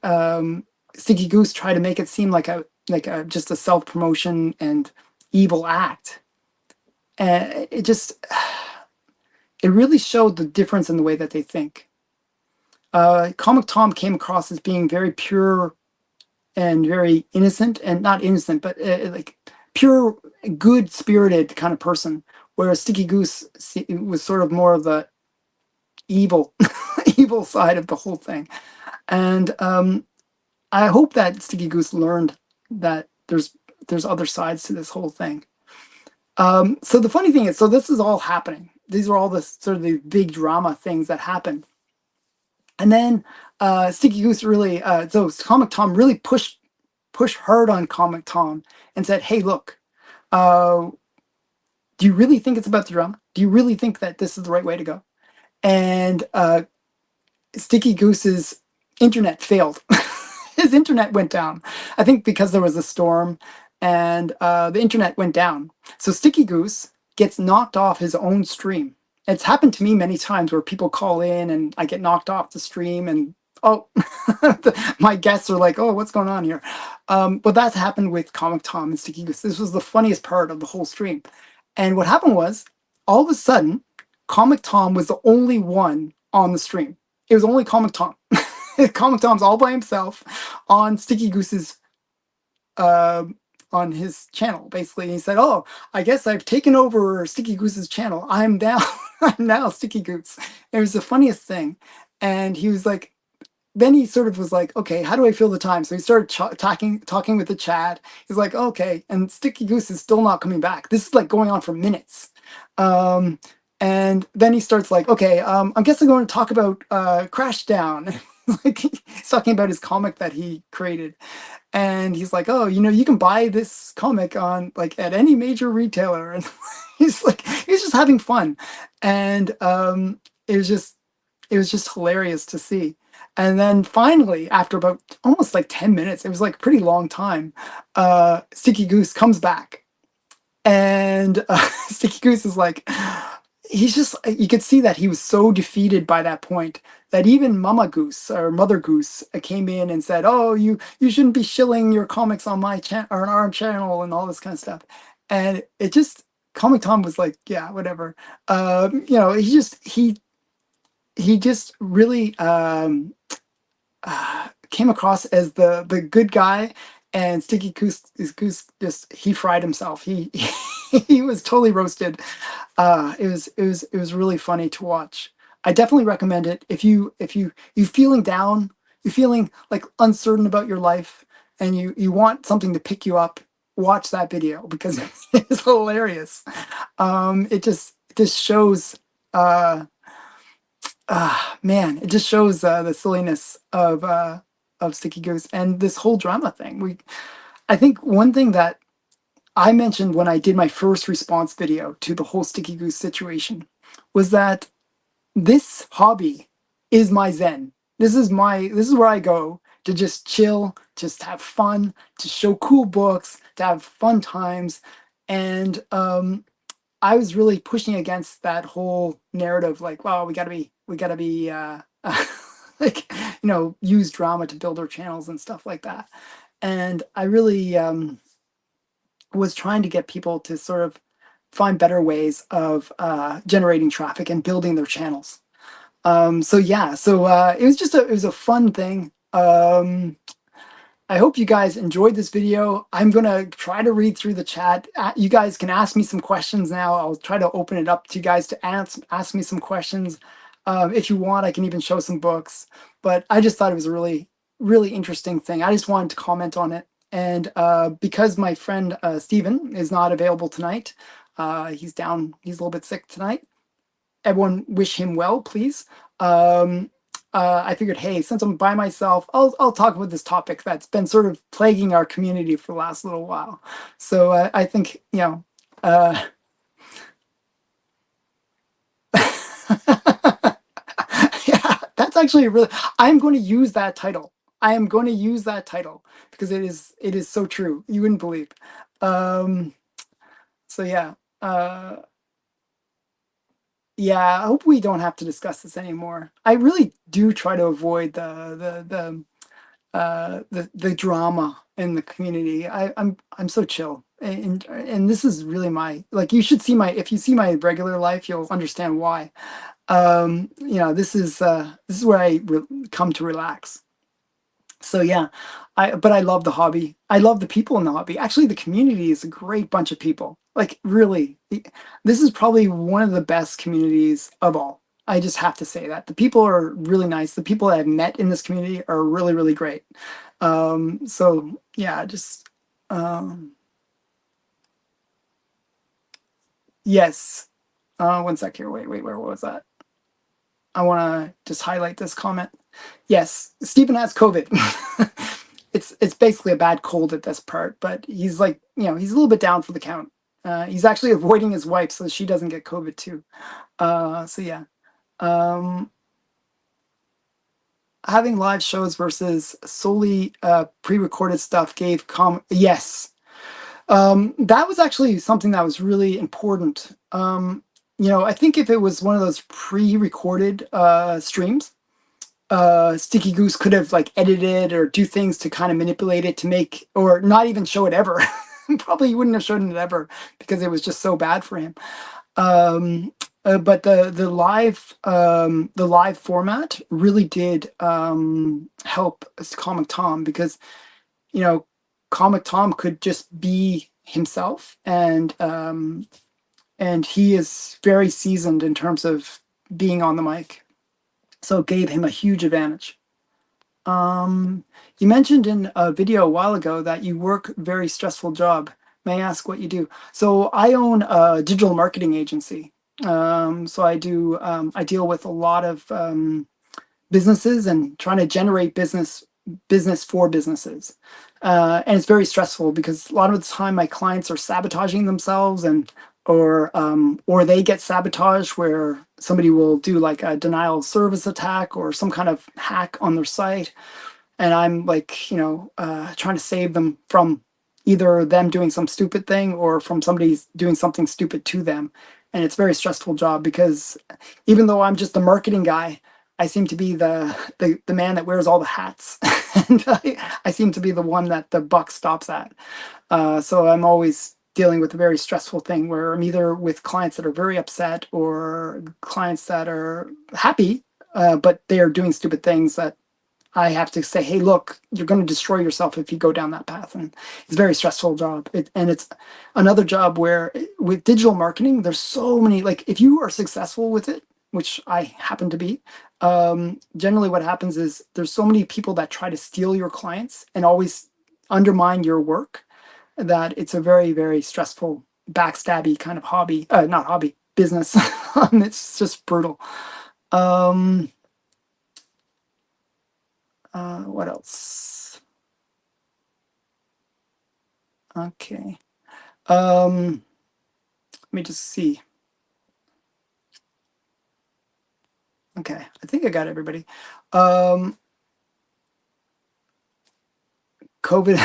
Sticky Goose tried to make it seem like a just a self promotion and evil act, it just it really showed the difference in the way that they think. Comic Tom came across as being very pure and very innocent, and not innocent, but like pure, good spirited kind of person. Whereas Sticky Goose was sort of more of the evil, evil side of the whole thing. And I hope that Sticky Goose learned that there's other sides to this whole thing. So the funny thing is, so this is all happening. These are all the sort of the big drama things that happen. And then Sticky Goose really, so Comic Tom really pushed hard on Comic Tom and said, "Hey, look, do you really think it's about the drama? Do you really think that this is the right way to go?" And Sticky Goose's internet failed. His internet went down. I think because there was a storm, and the internet went down. So Sticky Goose gets knocked off his own stream. It's happened to me many times where people call in and I get knocked off the stream, and oh, my guests are like, "Oh, what's going on here?" But that's happened with Comic Tom and Sticky Goose. This was the funniest part of the whole stream. And what happened was, all of a sudden, Comic Tom was the only one on the stream. It was only Comic Tom. Comic Tom's all by himself on Sticky Goose's uh, on his channel, basically. And he said, "Oh, I guess I've taken over Sticky Goose's channel. I'm now I'm now Sticky Goose." It was the funniest thing. And he was like, then he sort of was like, "Okay, how do I fill the time?" So he started talking with the chat. He's like, "Okay," and Sticky Goose is still not coming back. This is like going on for minutes. Um, and then he starts like, "Okay, I guess I'm going to talk about Crash Down." Like he's talking about his comic that he created, and he's like, "Oh, you can buy this comic on like at any major retailer," and he's just having fun, and it was just hilarious to see. And then finally, after about almost like 10 minutes, it was like a pretty long time, Sticky Goose comes back. And Sticky Goose is like, he's just, you could see that he was so defeated by that point that even Mama Goose or Mother Goose came in and said, "Oh, you shouldn't be shilling your comics on my channel or on our channel," and all this kind of stuff. And it just, Comic Tom was like, "Yeah, whatever." He just really came across as the good guy, and Sticky Goose just he fried himself. He he was totally roasted. It was really funny to watch. I definitely recommend it if you feeling down, you're feeling like uncertain about your life, and you want something to pick you up. Watch that video because it's hilarious. It just shows. Man, it just shows the silliness of Sticky Goose and this whole drama thing. I think one thing that I mentioned when I did my first response video to the whole Sticky Goose situation was that this hobby is my zen. This is where I go to just chill, just have fun, to show cool books, to have fun times, and I was really pushing against that whole narrative, like, "Well, we gotta be, like, use drama to build our channels and stuff like that." And I really was trying to get people to sort of find better ways of generating traffic and building their channels. So yeah, so it was a fun thing. I hope you guys enjoyed this video. I'm gonna try to read through the chat. You guys can ask me some questions now. I'll try to open it up to you guys to ask me some questions. If you want, I can even show some books. But I just thought it was a really, really interesting thing. I just wanted to comment on it. And because my friend Steven is not available tonight, he's a little bit sick tonight. everyone wish him well, please. Um, I figured, hey, since I'm by myself, I'll talk about this topic that's been sort of plaguing our community for the last little while. So I think, uh, yeah, that's actually really. I'm going to use that title. I am going to use that title because it is so true. You wouldn't believe. Um, so yeah, yeah. I hope we don't have to discuss this anymore. I really do try to avoid the drama in the community. I'm so chill, and this is really my like. You should see my if you see my regular life, you'll understand why. This is where come to relax. So yeah, I love the hobby. I love the people in the hobby. Actually, the community is a great bunch of people. Like really, this is probably one of the best communities of all. I just have to say that the people are really nice. The people that I've met in this community are really, really great. So yeah, just um, yes. One sec here. Wait, where was that? I want to just highlight this comment. Yes, Stephen has COVID. It's basically a bad cold at this part, but he's like, he's a little bit down for the count. He's actually avoiding his wife so she doesn't get COVID too. So yeah. Um, Having live shows versus solely pre-recorded stuff gave yes. That was actually something that was really important. I think if it was one of those pre-recorded streams, Sticky Goose could have like edited or do things to kind of manipulate it to make or not even show it ever. Probably he wouldn't have shown it ever because it was just so bad for him. But the live format really did help Comic Tom because you know Comic Tom could just be himself and he is very seasoned in terms of being on the mic, so it gave him a huge advantage. You mentioned in a video a while ago that you work a very stressful job. May I ask what you do? So I own a digital marketing agency. So I deal with a lot of businesses and trying to generate business for businesses. And it's very stressful because a lot of the time my clients are sabotaging themselves or they get sabotaged where somebody will do like a denial of service attack or some kind of hack on their site, and I'm like, trying to save them from either them doing some stupid thing or from somebody doing something stupid to them. And it's a very stressful job because even though I'm just a marketing guy, I seem to be the man that wears all the hats, and I seem to be the one that the buck stops at. So I'm always dealing with a very stressful thing where I'm either with clients that are very upset or clients that are happy, but they are doing stupid things that I have to say, hey, look, you're going to destroy yourself if you go down that path. And it's a very stressful job. And it's another job where with digital marketing, there's so many, like if you are successful with it, which I happen to be, generally what happens is there's so many people that try to steal your clients and always undermine your work that it's a very, very stressful, backstabby kind of hobby, not hobby, business. It's just brutal. Um, what else? Okay. Let me just see. Okay, I think I got everybody. Um, COVID,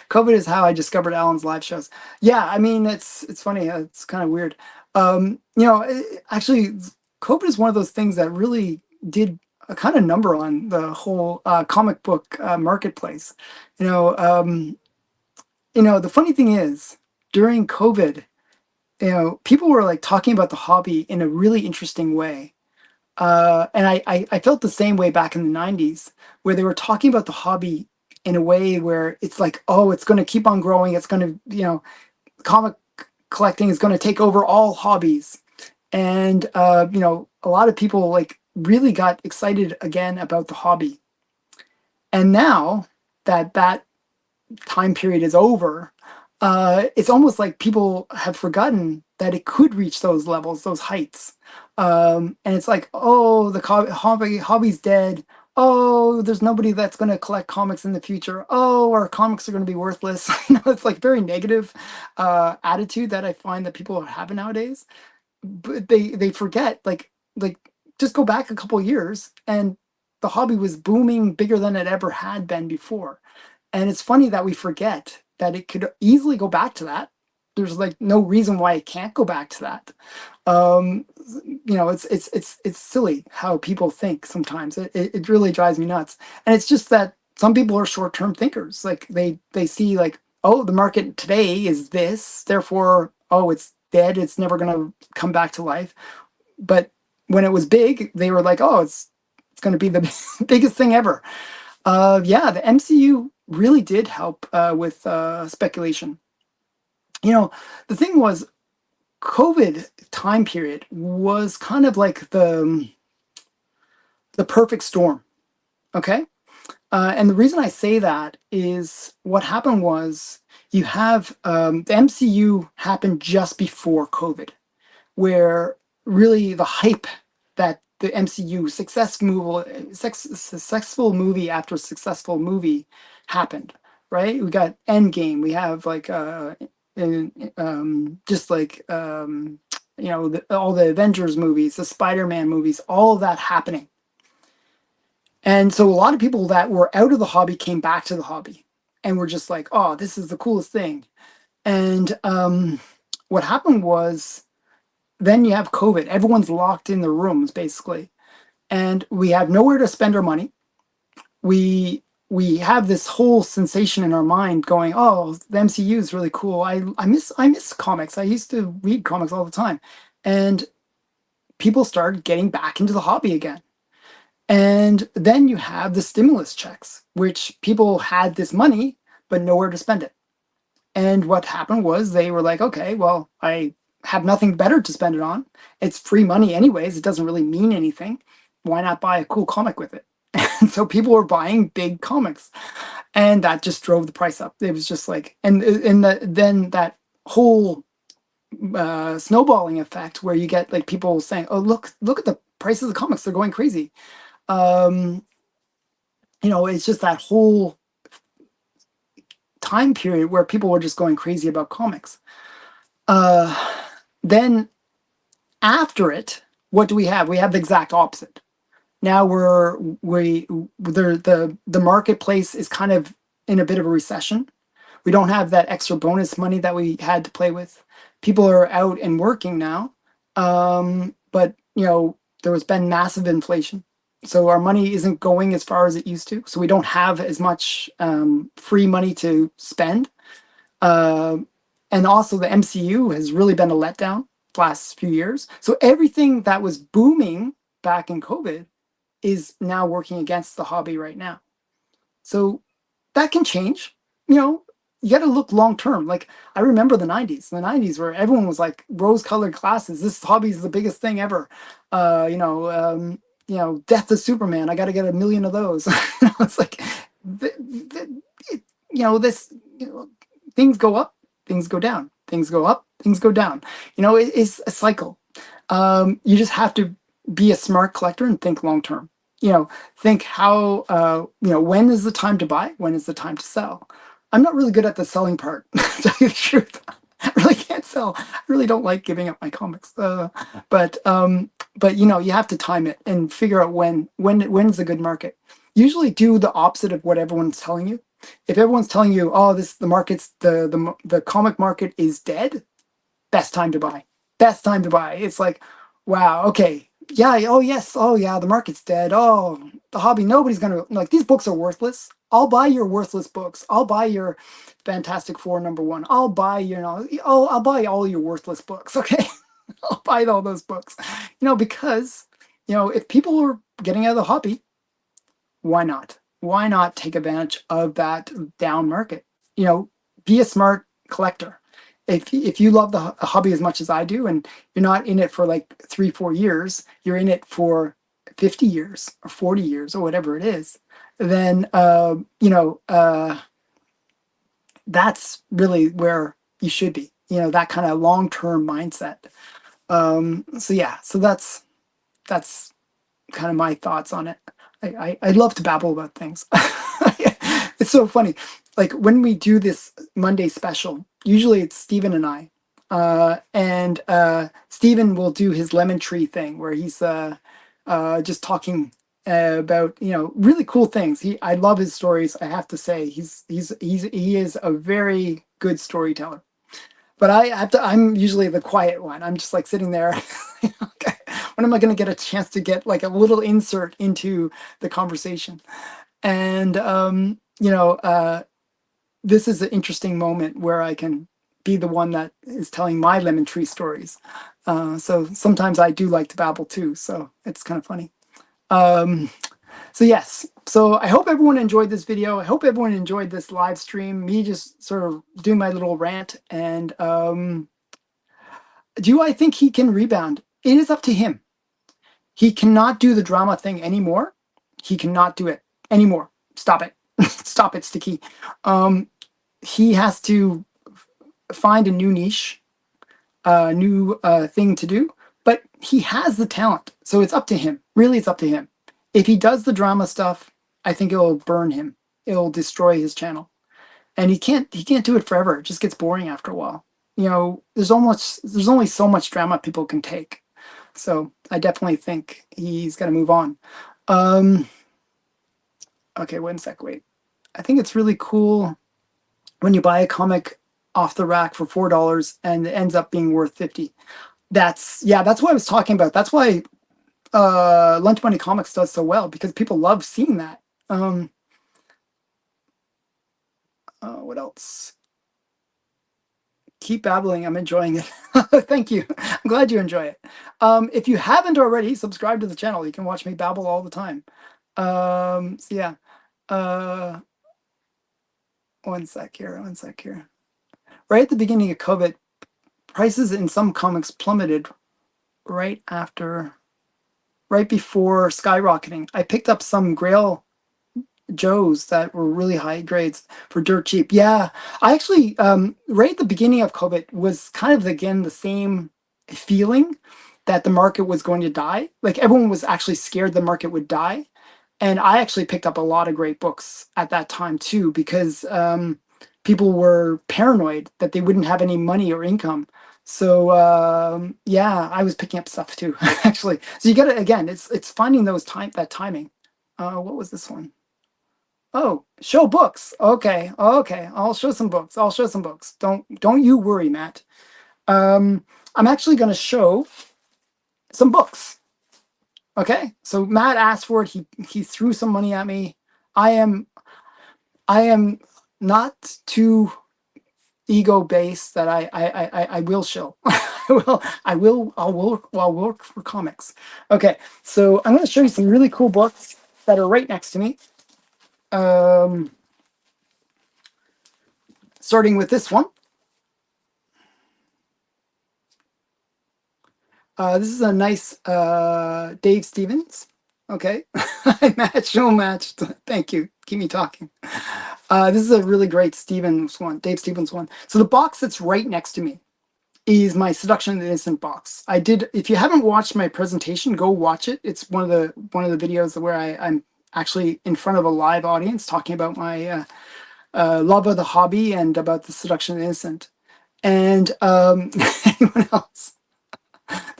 COVID is how I discovered Alan's live shows. Yeah, I mean it's funny. It's kind of weird. Actually, COVID is one of those things that really did a kind of number on the whole comic book marketplace. You know, um, the funny thing is during COVID, people were like talking about the hobby in a really interesting way. And I felt the same way back in the 90s, where they were talking about the hobby in a way where it's like, oh, it's going to keep on growing. It's going to, comic collecting is going to take over all hobbies. And, a lot of people like really got excited again about the hobby. And now that time period is over, it's almost like people have forgotten that it could reach those levels, those heights. And it's like, oh, the hobby's dead. Oh, there's nobody that's going to collect comics in the future. Oh, our comics are going to be worthless. It's like very negative attitude that I find that people are having nowadays. But they forget, like just go back a couple years and the hobby was booming bigger than it ever had been before. And it's funny that we forget that it could easily go back to that. There's like no reason why it can't go back to that. Um, it's silly how people think sometimes. It really drives me nuts. And it's just that some people are short-term thinkers. Like they see like, oh, the market today is this, therefore, oh, it's dead. It's never gonna come back to life. But when it was big, they were like, oh, it's gonna be the biggest thing ever. Yeah, the MCU really did help with speculation. The thing was, COVID time period was kind of like the perfect storm. Okay, and the reason I say that is what happened was you have the MCU happened just before COVID, where really the hype that the MCU successful movie after successful movie happened, right? We got Endgame. We have like just like all the Avengers movies, the Spider-Man movies, all of that happening. And so a lot of people that were out of the hobby came back to the hobby and were just like, oh, this is the coolest thing. And what happened was then you have COVID. Everyone's locked in their rooms basically, and we have nowhere to spend our money. We have this whole sensation in our mind going, oh, the MCU is really cool. I miss comics. I used to read comics all the time, and people started getting back into the hobby again. And then you have the stimulus checks, which people had this money but nowhere to spend it. And what happened was they were like, okay, well, I have nothing better to spend it on. It's free money anyways. It doesn't really mean anything. Why not buy a cool comic with it? And so people were buying big comics, and that just drove the price up. It was just like, then that whole snowballing effect where you get like people saying, "Oh, look at the prices of comics; they're going crazy." Um, it's just that whole time period where people were just going crazy about comics. Then after it, what do we have? We have the exact opposite. Now the marketplace is kind of in a bit of a recession. We don't have that extra bonus money that we had to play with. People are out and working now, but there has been massive inflation, so our money isn't going as far as it used to. So we don't have as much free money to spend. Uh, and also the MCU has really been a letdown the last few years. So everything that was booming back in COVID is now working against the hobby right now. So that can change. You got to look long term. Like I remember the 90s where everyone was like rose colored glasses. This hobby is the biggest thing ever. Death to Superman. I got to get 1 million of those. It's like, this, things go up, things go down, things go up, things go down. It's a cycle. You just have to be a smart collector and think long term. Think how, when is the time to buy? When is the time to sell? I'm not really good at the selling part, to tell you the truth. I really can't sell. I really don't like giving up my comics. But you have to time it and figure out when's a good market. Usually do the opposite of what everyone's telling you. If everyone's telling you, oh, the comic market is dead, best time to buy. Best time to buy. It's like, wow, okay. Yeah, oh yes, oh yeah, the market's dead. Oh, the hobby, nobody's gonna like these books are worthless. I'll buy your worthless books. I'll buy your Fantastic Four #1. I'll buy, I'll buy all your worthless books, okay? I'll buy all those books. Because, if people are getting out of the hobby, why not? Why not take advantage of that down market? Be a smart collector. If you love the hobby as much as I do, and you're not in it for like 3-4 years, you're in it for 50 years or 40 years or whatever it is, then that's really where you should be. you know, that kind of long-term mindset. So yeah, so that's kind of my thoughts on it. I love to babble about things. It's so funny. Like when we do this Monday special, usually it's Stephen and I. And Stephen will do his lemon tree thing where he's just talking about, you know, really cool things. I love his stories. I have to say, he is a very good storyteller. But I have to. I'm usually the quiet one. I'm just like sitting there. Okay, when am I going to get a chance to get like a little insert into the conversation? And you know, this is an interesting moment where I can be the one that is telling my lemon tree stories. So sometimes I do like to babble too. So it's kind of funny. Um, so yes, so I hope everyone enjoyed this video. I hope everyone enjoyed this live stream, me just sort of doing my little rant. And do I think he can rebound? It is up to him. He cannot do the drama thing anymore. He cannot do it anymore. Stop it. Stop it, Sticky. He has to find a new niche, a new thing to do, but he has the talent. So it's up to him. Really, it's up to him. If he does the drama stuff, I think it'll burn him. It'll destroy his channel. And he can't do it forever. It just gets boring after a while. You know, there's only so much drama people can take. So I definitely think he's got to move on. Um, okay, one sec, wait. I think it's really cool when you buy a comic off the rack for $4 and it ends up being worth 50. That's what I was talking about. That's why Lunch Money Comics does so well, because people love seeing that. What else? Keep babbling. I'm enjoying it. Thank you. I'm glad you enjoy it. If you haven't already, subscribe to the channel. You can watch me babble all the time. So yeah. One sec here. One sec here. Right at the beginning of COVID, prices in some comics plummeted right before skyrocketing. I picked up some Grail Joes that were really high grades for dirt cheap. Yeah, I actually right at the beginning of COVID was kind of again the same feeling that the market was going to die. Like everyone was actually scared the market would die, and I actually picked up a lot of great books at that time too, because people were paranoid that they wouldn't have any money or income. So yeah, I was picking up stuff too, actually. So you got to again, it's finding that timing. What was this one? Oh, show books. Okay, okay. I'll show some books. I'll show some books. Don't you worry, Matt. I'm actually going to show some books. Okay, so Matt asked for it. He threw some money at me. I am not too ego based that I will show. I'll work for comics. Okay, so I'm going to show you some really cool books that are right next to me. Starting with this one. This is a nice Dave Stevens. Okay, I matched, no matched. Thank you. Keep me talking. This is a really great Stevens one, Dave Stevens one. So the box that's right next to me is my Seduction of the Innocent box. I did. If you haven't watched my presentation, go watch it. It's one of the videos where I'm actually in front of a live audience talking about my love of the hobby and about the Seduction of the Innocent. And anyone else?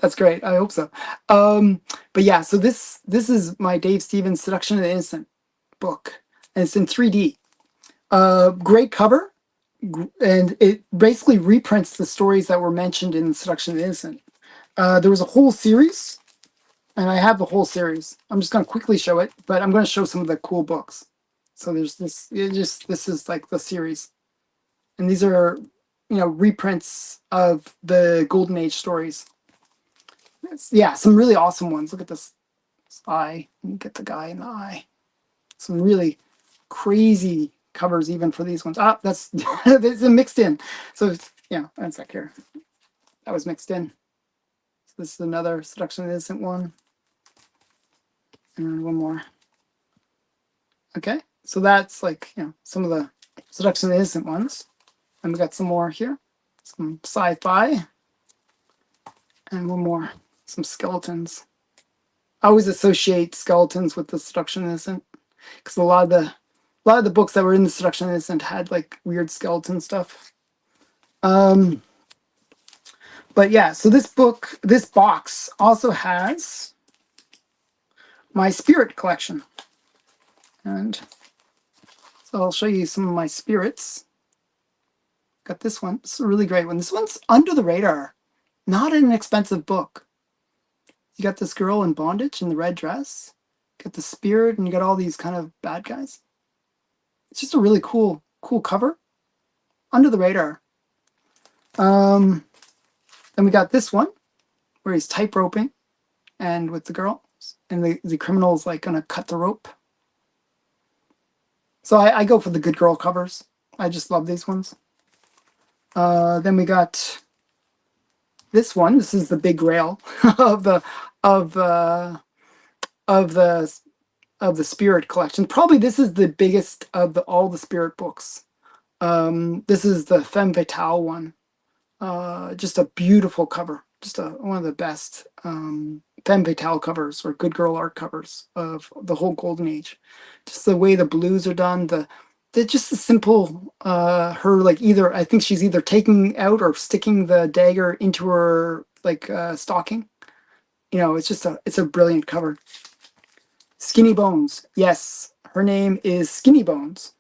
That's great. I hope so. But yeah, so this is my Dave Stevens Seduction of the Innocent book, and it's in 3D. Great cover, and it basically reprints the stories that were mentioned in Seduction of the Innocent. There was a whole series, and I have the whole series. I'm just going to quickly show it, but I'm going to show some of the cool books. So there's this. This is like the series, and these are, you know, reprints of the Golden Age stories. Yeah, some really awesome ones. Look at this eye. Let me get the guy in the eye. Some really crazy covers even for these ones. Ah, that's it's mixed in. So yeah, one sec here. That was mixed in. So this is another Seduction of the Innocent one. And one more. Okay, so that's like, you know, some of the Seduction of the Innocent ones. And we got some more here. some sci-fi, and one more, some skeletons. I always associate skeletons with the Seduction Innocent because a lot of the books that were in the Seduction Innocent had like weird skeleton stuff. But yeah, so this box also has my spirit collection, and so I'll show you some of my spirits. Got this one. It's a really great one. This one's under the radar. Not an expensive book. You got this girl in bondage in the red dress. Got the spirit, and you got all these kind of bad guys. It's just a really cool cover. Under the radar. Then we got this one where he's tight roping and with the girl, and the criminal's like gonna cut the rope. So I go for the good girl covers. I just love these ones. Then we got this one. This is the big rail of the spirit collection. Probably this is the biggest of all the spirit books. This is the Femme Fatale one. Just a beautiful cover. Just one of the best Femme Fatale covers or good girl art covers of the whole Golden Age. Just the way the blues are done, just the simple her like either I think she's either taking out or sticking the dagger into her like stocking. You know, it's a brilliant cover. Skinny Bones. Yes, her name is Skinny Bones.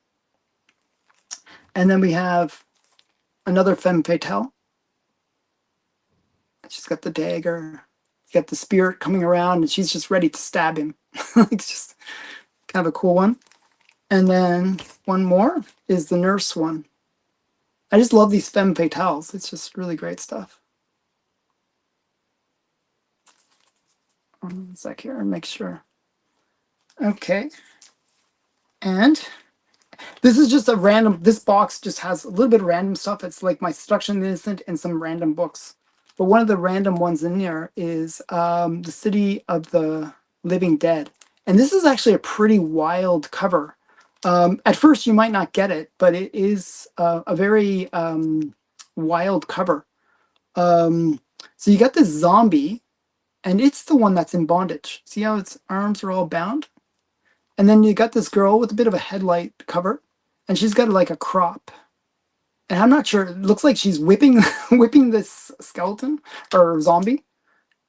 And then we have another Femme Fatale. She's got the dagger. You got the spirit coming around, and she's just ready to stab him. It's just kind of a cool one. And then one more is the nurse one. I just love these Femme Fatales. It's just really great stuff. One sec here, make sure. Okay. And this is just a random, this box just has a little bit of random stuff. It's like my Seduction Innocent and some random books. But one of the random ones in there is The City of the Living Dead. And this is actually a pretty wild cover. At first you might not get it, but it is a very wild cover. So you got this zombie, and it's the one that's in bondage. See how its arms are all bound? And then you got this girl with a bit of a headlight cover, and she's got like a crop. And I'm not sure, it looks like she's whipping this skeleton or zombie.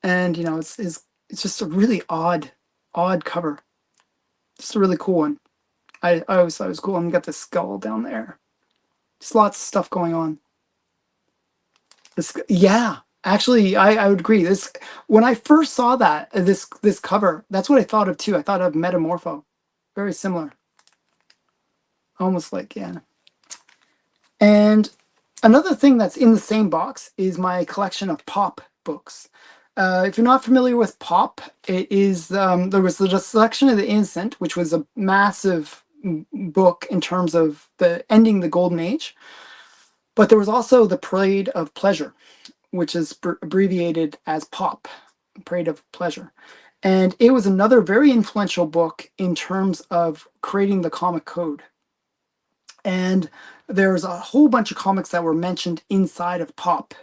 And you know, it's just a really odd cover. Just a really cool one. I always thought it was cool. And you got the skull down there. Just lots of stuff going on. Yeah, actually, I would agree. This, when I first saw that this cover, that's what I thought of too. I thought of Metamorpho. Very similar. Almost like, yeah. And another thing that's in the same box is my collection of pop books. If you're not familiar with pop, it is there was the Selection of the Innocent, which was a massive book in terms of the ending the Golden Age. But there was also the Parade of Pleasure, which is abbreviated as POP, Parade of Pleasure. And it was another very influential book in terms of creating the comic code. And there's a whole bunch of comics that were mentioned inside of Pop.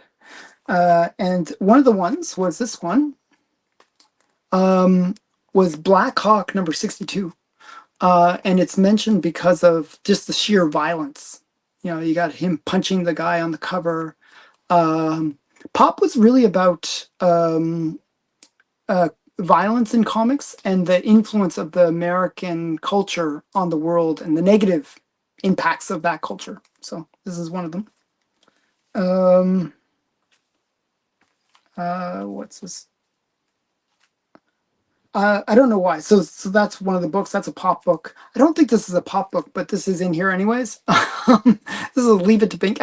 And one of the ones was this one, was Black Hawk number 62. And it's mentioned because of just the sheer violence. You know, you got him punching the guy on the cover. Pop was really about violence in comics and the influence of the American culture on the world and the negative impacts of that culture. So this is one of them. What's this? I don't know why. So that's one of the books. That's a pop book. I don't think this is a pop book, but this is in here anyways. This is a Leave It to Pink.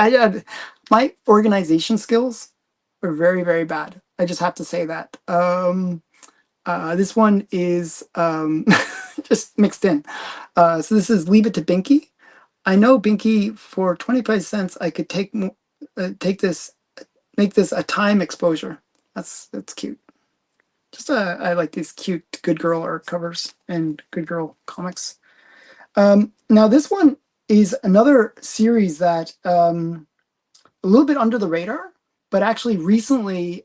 My organization skills are very, very bad. I just have to say that. This one is just mixed in. So this is Leave It to Binky. I know Binky, for 25 cents, I could take this, make this a time exposure. That's cute. Just I like these cute good girl art covers and good girl comics. Now this one is another series that a little bit under the radar, but actually recently,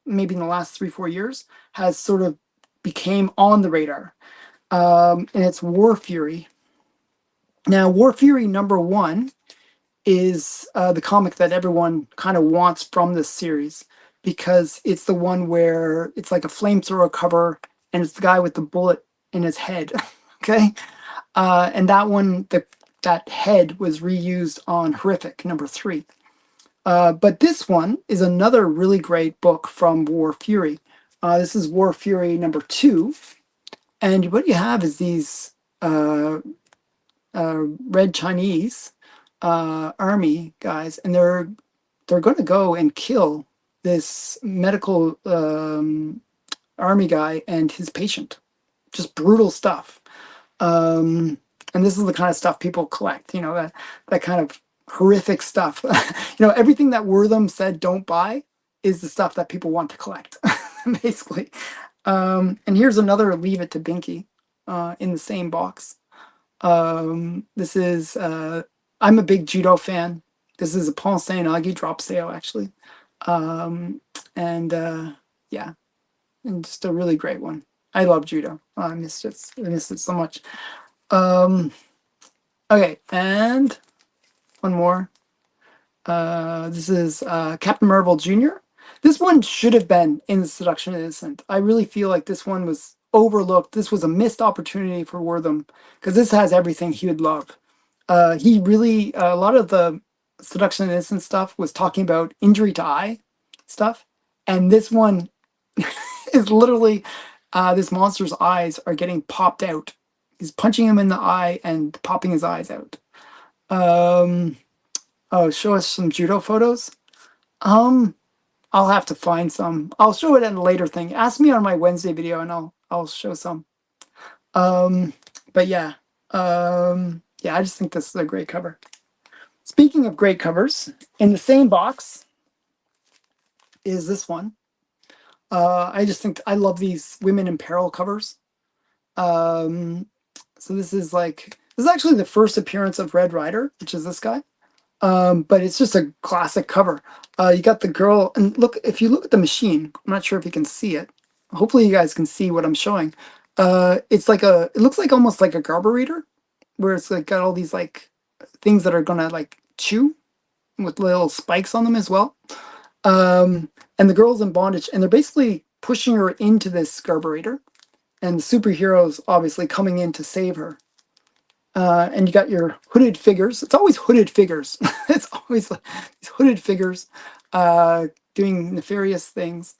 maybe in the last 3-4 years, has sort of became on the radar. And it's War Fury. Now, War Fury #1 is the comic that everyone kind of wants from this series, because it's the one where it's like a flamethrower cover and it's the guy with the bullet in his head. Okay. And that one, that head was reused on Horrific #3. But this one is another really great book from War Fury. This is War Fury #2. And what you have is these red Chinese army guys, and they're going to go and kill this medical army guy and his patient. Just brutal stuff. And this is the kind of stuff people collect, that kind of horrific stuff. Everything that Wortham said don't buy is the stuff that people want to collect, basically. And here's another Leave It to Binky in the same box. This is, I'm a big judo fan. This is a Paul St. Augie drop sale, actually. Yeah, and just a really great one. I love judo. Oh, I missed it. So much. Okay, and one more. This is Captain Marvel Jr. This one should have been in The Seduction of the Innocent. I really feel like this one was overlooked. This was a missed opportunity for Wortham, because this has everything he would love. He really, a lot of the Seduction of the Innocent stuff was talking about injury to eye stuff. And this one is literally, this monster's eyes are getting popped out. He's punching him in the eye and popping his eyes out. Oh, show us some judo photos. I'll have to find some. I'll show it in a later thing. Ask me on my Wednesday video and I'll show some. But yeah. Yeah, I just think this is a great cover. Speaking of great covers, in the same box is this one. I just think I love these women in peril covers. So this is actually the first appearance of Red Rider, which is this guy. But it's just a classic cover. You got the girl, and look, if you look at the machine, I'm not sure if you can see it. Hopefully you guys can see what I'm showing. It looks like almost like a carburetor, where it's like got all these like things that are gonna like chew with little spikes on them as well. And the girl's in bondage, and they're basically pushing her into this carburetor, and the superheroes obviously coming in to save her. And you got your hooded figures. It's always hooded figures. It's always like these hooded figures doing nefarious things.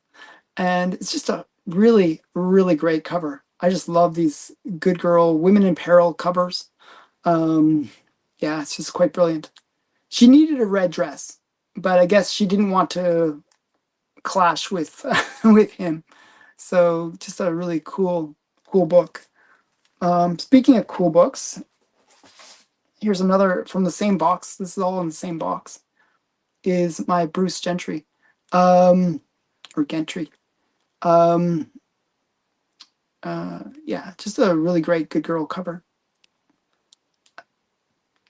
And it's just a really, really great cover. I just love these good girl, women in peril covers. Yeah, it's just quite brilliant. She needed a red dress, but I guess she didn't want to clash with with him. So just a really cool book. Speaking of cool books, here's another from the same box. This is all in the same box. Is my Bruce Gentry, or Gentry. Yeah, just a really great good girl cover.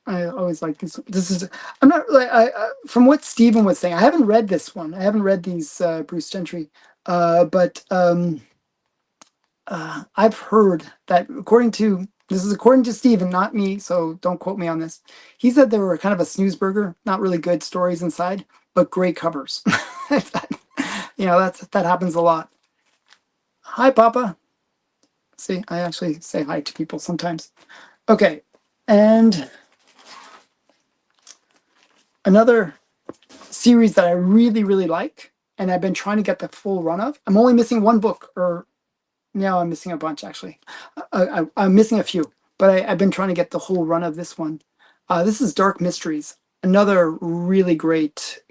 I always like this. This is, I'm not like, from what Stephen was saying, I haven't read this one. I haven't read these Bruce Gentry, but I've heard that according to Stephen, not me, so don't quote me on this. He said they were kind of a snooze burger, not really good stories inside, but great covers. That happens a lot. Hi, Papa. See, I actually say hi to people sometimes. Okay, and another series that I really, really like, and I've been trying to get the full run of. I'm only missing one book, or no, I'm missing a bunch, actually. I'm missing a few, but I've been trying to get the whole run of this one. This is Dark Mysteries, another really great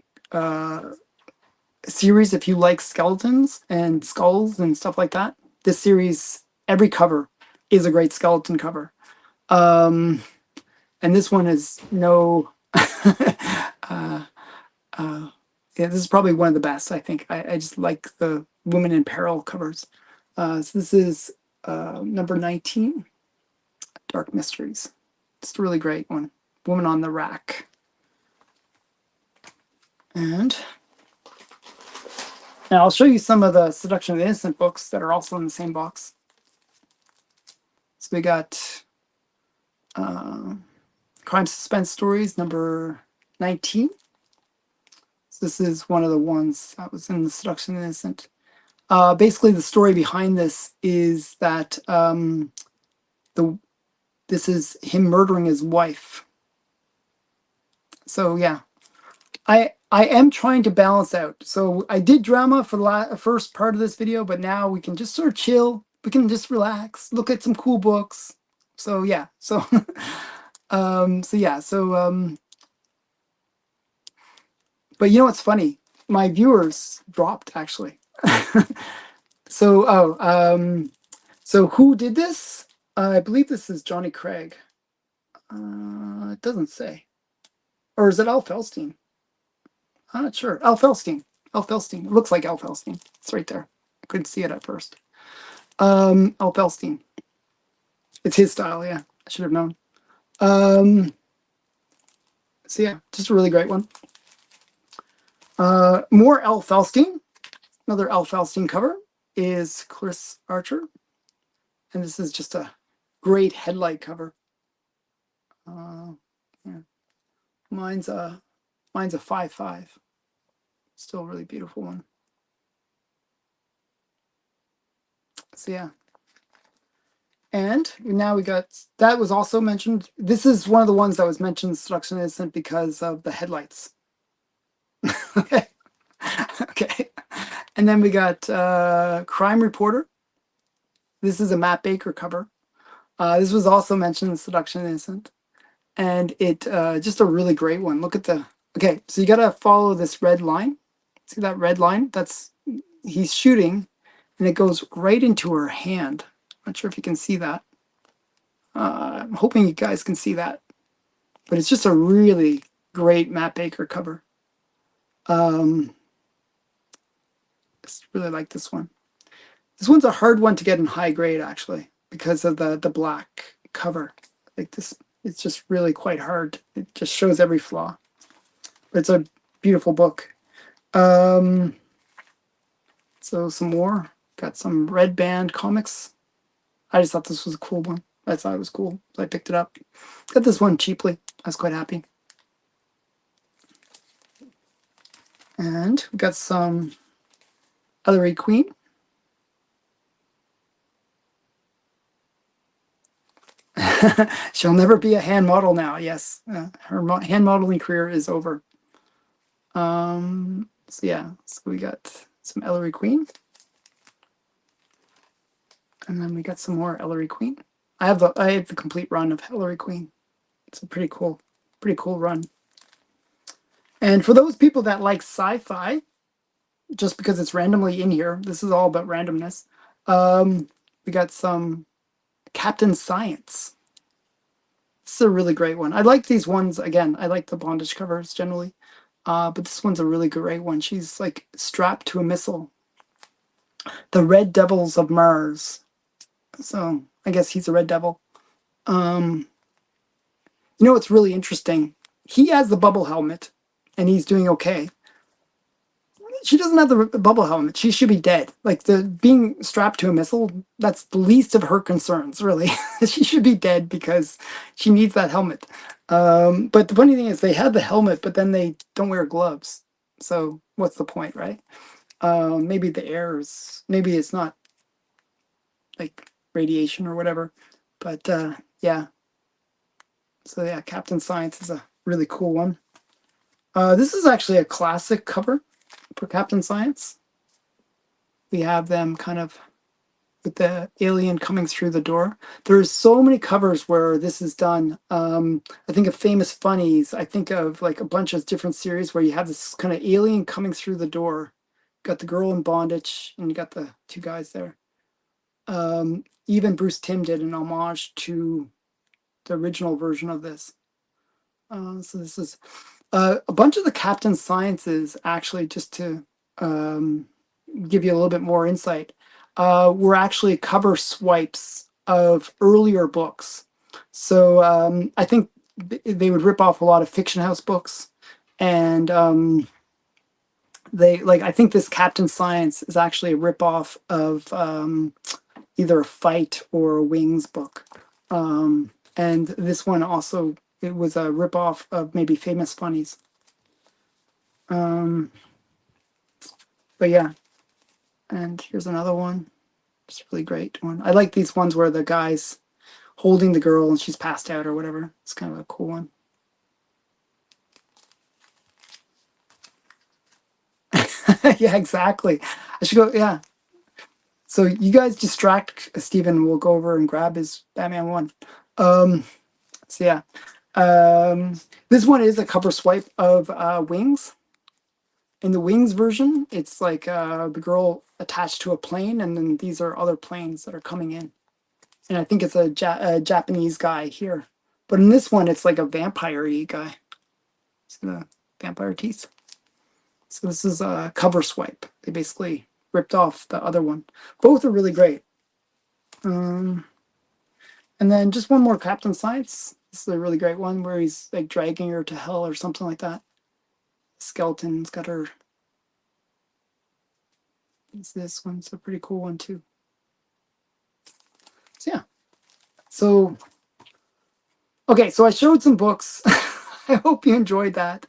series if you like skeletons and skulls and stuff like that. This series, every cover is a great skeleton cover. And this one is no... yeah, this is probably one of the best, I think. I just like the Women in Peril covers. So this is number 19, Dark Mysteries. Just a really great one. Woman on the Rack. And now I'll show you some of the Seduction of the Innocent books that are also in the same box. So we got Crime Suspense Stories, number 19. So this is one of the ones that was in the Seduction of the Innocent. Basically, the story behind this is that this is him murdering his wife. So yeah, I am trying to balance out. So I did drama for the first part of this video, but now we can just sort of chill. We can just relax, look at some cool books. So yeah, so but you know what's funny? My viewers dropped actually. So who did this? I believe this is Johnny Craig. It doesn't say. Or is it Al Felstein? I'm not sure. Al Felstein. Al Felstein. It looks like Al Felstein. It's right there. I couldn't see it at first. Al Felstein. It's his style, yeah. I should have known. So yeah, just a really great one. More Al Felstein. Another Al Felstein cover is Chris Archer. And this is just a great headlight cover. Yeah. Mine's a 5.5. Still a really beautiful one. So yeah. And now we got, that was also mentioned. This is one of the ones that was mentioned in Seduction Innocent because of the headlights. Okay. Okay. And then we got Crime Reporter. This is a Matt Baker cover. This was also mentioned in Seduction Innocent. And it just a really great one. Look at the, okay, so you got to follow this red line. See that red line? That's, he's shooting and it goes right into her hand. Not sure if you can see that. I'm hoping you guys can see that. But it's just a really great Matt Baker cover. Just really like this one. This one's a hard one to get in high grade actually because of the black cover. Like this, it's just really quite hard. It just shows every flaw. But it's a beautiful book. So some more. Got some Red Band comics. I just thought this was a cool one. I thought it was cool, so I picked it up. Got this one cheaply. I was quite happy. And we got some Ellery Queen. She'll never be a hand model now. Yes, her hand modeling career is over. So yeah, so we got some Ellery Queen. And then we got some more Ellery Queen. I have the complete run of Ellery Queen. It's a pretty cool run. And for those people that like sci-fi, just because it's randomly in here, this is all about randomness. We got some Captain Science. This is a really great one. I like these ones, again, I like the bondage covers generally. But this one's a really great one. She's like strapped to a missile. The Red Devils of Mars. So I guess he's a red devil. You know what's really interesting? He has the bubble helmet and he's doing okay. She doesn't have the bubble helmet. She should be dead. Like the being strapped to a missile, that's the least of her concerns, really. She should be dead because she needs that helmet. But the funny thing is they have the helmet, but then they don't wear gloves. So what's the point, right? Maybe the air is, maybe it's not like radiation or whatever. But yeah. So yeah, Captain Science is a really cool one. This is actually a classic cover for Captain Science. We have them kind of with the alien coming through the door. There's so many covers where this is done. I think of Famous Funnies. I think of like a bunch of different series where you have this kind of alien coming through the door. Got the girl in bondage and you got the two guys there. Even Bruce Timm did an homage to the original version of this. So this is a bunch of the Captain Sciences, actually, just to give you a little bit more insight, were actually cover swipes of earlier books. So I think they would rip off a lot of Fiction House books and They like I think this Captain Science is actually a ripoff of either a Fight or a Wings book. And this one also it was a ripoff of maybe Famous Funnies. Um, but yeah, and here's another one. It's a really great one. I like these ones where the guy's holding the girl and she's passed out or whatever. It's kind of a cool one. Yeah, exactly. I should go. Yeah. So you guys distract Steven. We'll go over and grab his Batman one. Um, so yeah. This one is a cover swipe of Wings. In the Wings version, it's like the girl attached to a plane, and then these are other planes that are coming in. And I think it's a Japanese guy here. But in this one, it's like a vampire-y guy. See the vampire teeth? So this is a cover swipe. They basically ripped off the other one. Both are really great. And then just one more Captain Science. This is a really great one where he's like dragging her to hell or something like that. Skeleton's got her. This one's a pretty cool one too. So yeah. So okay, so I showed some books. I hope you enjoyed that.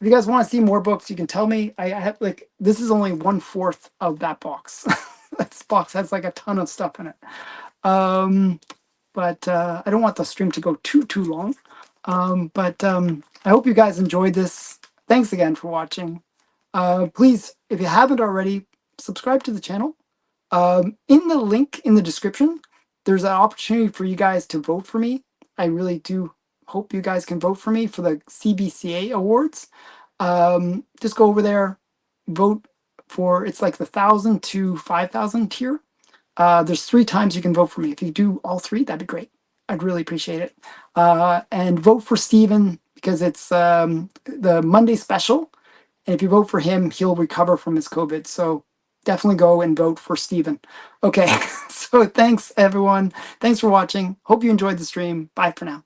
If you guys want to see more books, you can tell me. I have like this is only 1/4 of that box. This box has like a ton of stuff in it. But I don't want the stream to go too long. I hope you guys enjoyed this. Thanks again for watching. Please, if you haven't already, subscribe to the channel. In the link in the description, there's an opportunity for you guys to vote for me. I really do hope you guys can vote for me for the CBCA Awards. Just go over there, vote for, it's like the 1,000 to 5,000 tier. There's 3 times you can vote for me. If you do all 3, that'd be great. I'd really appreciate it. And vote for Steven because it's the Monday special. And if you vote for him, he'll recover from his COVID. So definitely go and vote for Steven. Okay, so thanks everyone. Thanks for watching. Hope you enjoyed the stream. Bye for now.